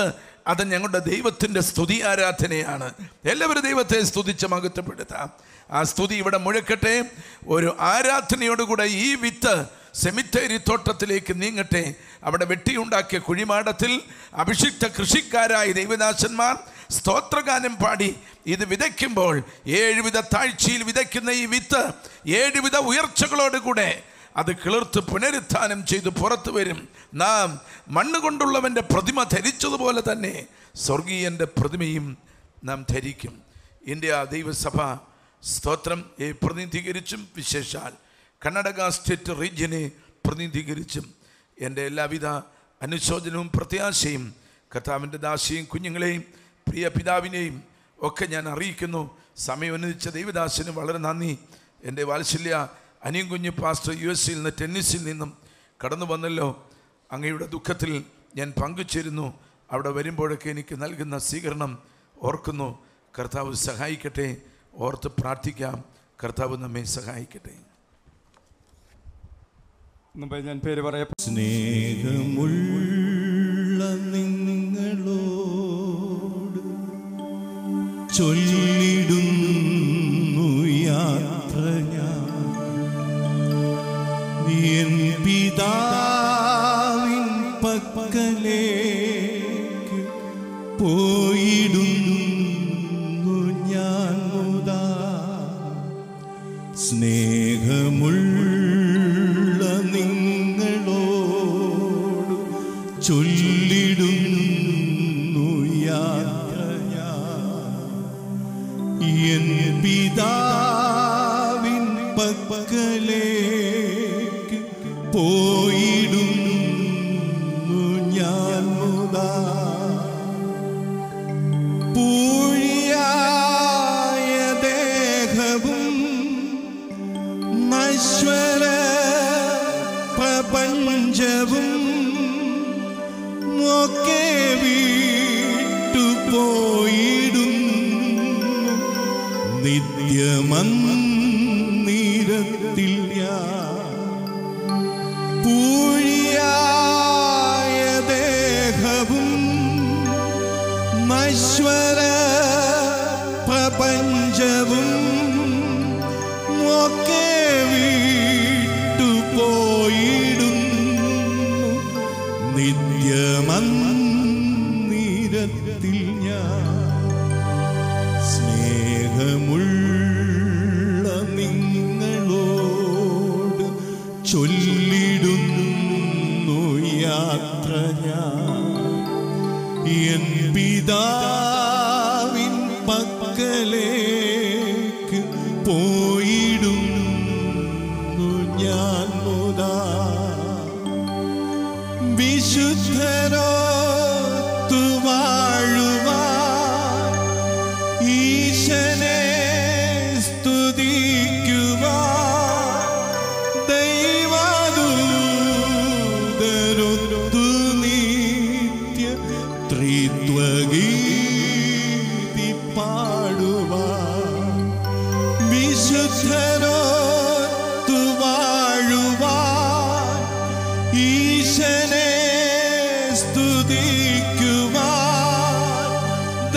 അത് ഞങ്ങളുടെ ദൈവത്തിൻ്റെ സ്തുതി ആരാധനയാണ്. എല്ലാവരും ദൈവത്തെ സ്തുതിച്ച് മഹത്വപ്പെടുത്താം. ആ സ്തുതി ഇവിടെ മുഴക്കട്ടെ. ഒരു ആരാധനയോടുകൂടെ ഈ വിത്ത് സെമിത്തേരി തോട്ടത്തിലേക്ക് നീങ്ങട്ടെ. അവിടെ വെട്ടിയുണ്ടാക്കിയ കുഴിമാടത്തിൽ അഭിഷിക്ത കൃഷിക്കാരായ ദൈവദാസന്മാർ സ്തോത്രഗാനം പാടി ഇത് വിതയ്ക്കുമ്പോൾ 7 വിധ താഴ്ചയിൽ വിതയ്ക്കുന്ന ഈ വിത്ത് 7 വിധ ഉയർച്ചകളോടുകൂടെ അത് കിളിർത്ത് പുനരുത്ഥാനം ചെയ്ത് പുറത്തു വരും. നാം മണ്ണുകൊണ്ടുള്ളവൻ്റെ പ്രതിമ ധരിച്ചതുപോലെ തന്നെ സ്വർഗീയൻ്റെ പ്രതിമയും നാം ധരിക്കും. ഇന്ത്യ ദൈവസഭ സ്തോത്രം പ്രതിനിധീകരിച്ചും വിശേഷാൽ കർണാടക സ്റ്റേറ്റ് റീജ്യനെ പ്രതിനിധീകരിച്ചും എൻ്റെ എല്ലാവിധ അനുശോചനവും പ്രത്യാശയും കർത്താവിൻ്റെ ദാസിയും കുഞ്ഞുങ്ങളെയും പ്രിയ പിതാവിനെയും ഒക്കെ ഞാൻ അറിയിക്കുന്നു. സമയം അനുവദിച്ച ദൈവദാസന് വളരെ നന്ദി. എൻ്റെ വാത്സല്യ അനിയൻ കുഞ്ഞ് പാസ്റ്റർ USA നിന്ന് ടെന്നീസിൽ നിന്നും കടന്നു വന്നല്ലോ. അങ്ങയുടെ ദുഃഖത്തിൽ ഞാൻ പങ്കുചേരുന്നു. അവിടെ വരുമ്പോഴൊക്കെ എനിക്ക് നൽകുന്ന സ്വീകരണം ഓർക്കുന്നു. കർത്താവ് സഹായിക്കട്ടെ. ഓർത്ത് പ്രാർത്ഥിക്കാം. കർത്താവ് നമ്മെ സഹായിക്കട്ടെ. മുമ്പേ ഞാൻ പേര് പറയാം. സ്നേഹമുള്ള നിങ്ങളോട് ചൊല്ലിടുന്നു യാത്ര ഞാൻ എൻ പിതാവിൻ പക്കലേക്ക് പോയിടുന്നു ഞാൻ മുതാ. സ്നേഹമുള്ള നിങ്ങളോട് ചൊല്ലിടുന്നു യാത്ര ഞാൻ എൻ പിതാവിൻ പക്കലേക്ക് പോയിടുന്നു ഞാൻ മുതാ. പൂഴിയായ ദേഹവും നശ്വര പ്രപഞ്ചവും നിത്യമന്ദിരത്തിൽ പൂഴിയായ ദേഹവും നശ്വര പ്രപഞ്ചവും ഒക്കെ വിട്ടുപോയിടുന്നു നിത്യമന്ദിരത്തിൽ സ്നേഹമുള്ള നിങ്ങളോട് ചൊല്ലിടുന്നു യാത്ര എൻ പിതാവിൻ പക്കലേക്ക് പോയിടുന്നു ഞാൻ മുതാ വിശുദ്ധരോത്തു വാഴുവാൻ ഈശനെ സ്തുതിക്കുവാൻ ദൈവദൂതരൊത്തു നിത്യ ത്രിത്വഗീതി പാടുവാൻ വിശുദ്ധരോത്തു വാഴുവാൻ ഈശനെ സ്തുതിക്കുവാൻ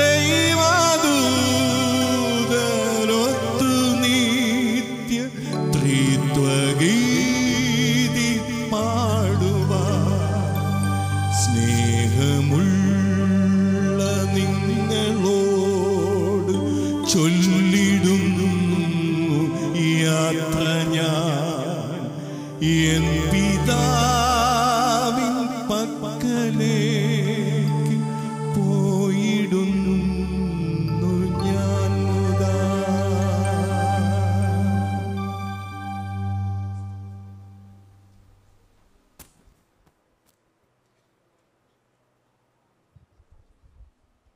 ദൈവദൂതരൊത്തു നിത്യ ത്രിത്വഗീതി പാടുവാൻ സ്നേഹമുള്ള നിങ്ങളോട് ചൊല്ലിടുന്നു യാത്ര ഞാൻ എൻ പിതാവിൻ പക്കലേക്ക് പോയിടുന്നു ഞാൻ മുതാ.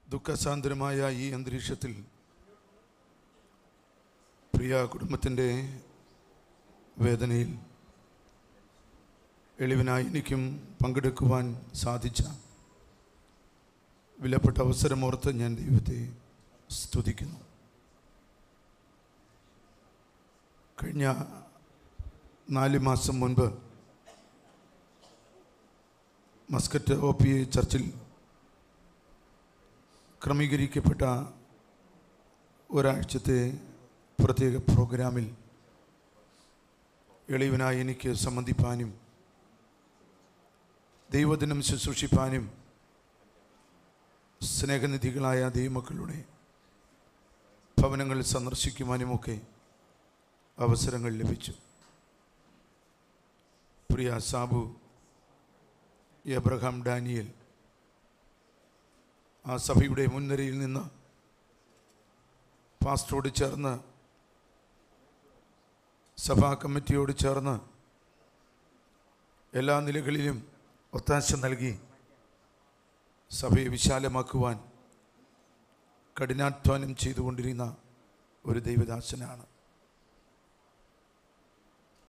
ദുഃഖസാന്ദ്രമായ ഈ അന്തരീക്ഷത്തിൽ പ്രിയ കുടുംബത്തിൻ്റെ വേദനയിൽ എളിവനായി എനിക്കും പങ്കെടുക്കുവാൻ സാധിച്ച വിലപ്പെട്ട അവസരമോർത്ത് ഞാൻ ദൈവത്തെ സ്തുതിക്കുന്നു. കഴിഞ്ഞ 4 മാസം മുൻപ് മസ്കറ്റ് OPA ചർച്ചിൽ ക്രമീകരിക്കപ്പെട്ട ഒരാഴ്ചത്തെ പ്രത്യേക പ്രോഗ്രാമിൽ എളിവനായി എനിക്ക് സംബന്ധിപ്പാനും ദൈവദിനം ശുശ്രൂഷിപ്പാനും സ്നേഹനിധികളായ ദൈവമക്കളുടെ ഭവനങ്ങൾ സന്ദർശിക്കുവാനുമൊക്കെ അവസരങ്ങൾ ലഭിച്ചു. പ്രിയ സാബു, എബ്രഹാം, ഡാനിയൽ ആ സഭയുടെ മുൻനിരയിൽ നിന്ന് പാസ്റ്ററോട് ചേർന്ന് സഭാ കമ്മിറ്റിയോട് ചേർന്ന് എല്ലാ നിലകളിലും ഒത്താശ നൽകി സഭയെ വിശാലമാക്കുവാൻ കഠിനാധ്വാനം ചെയ്തുകൊണ്ടിരുന്ന ഒരു ദൈവദാസനാണ്.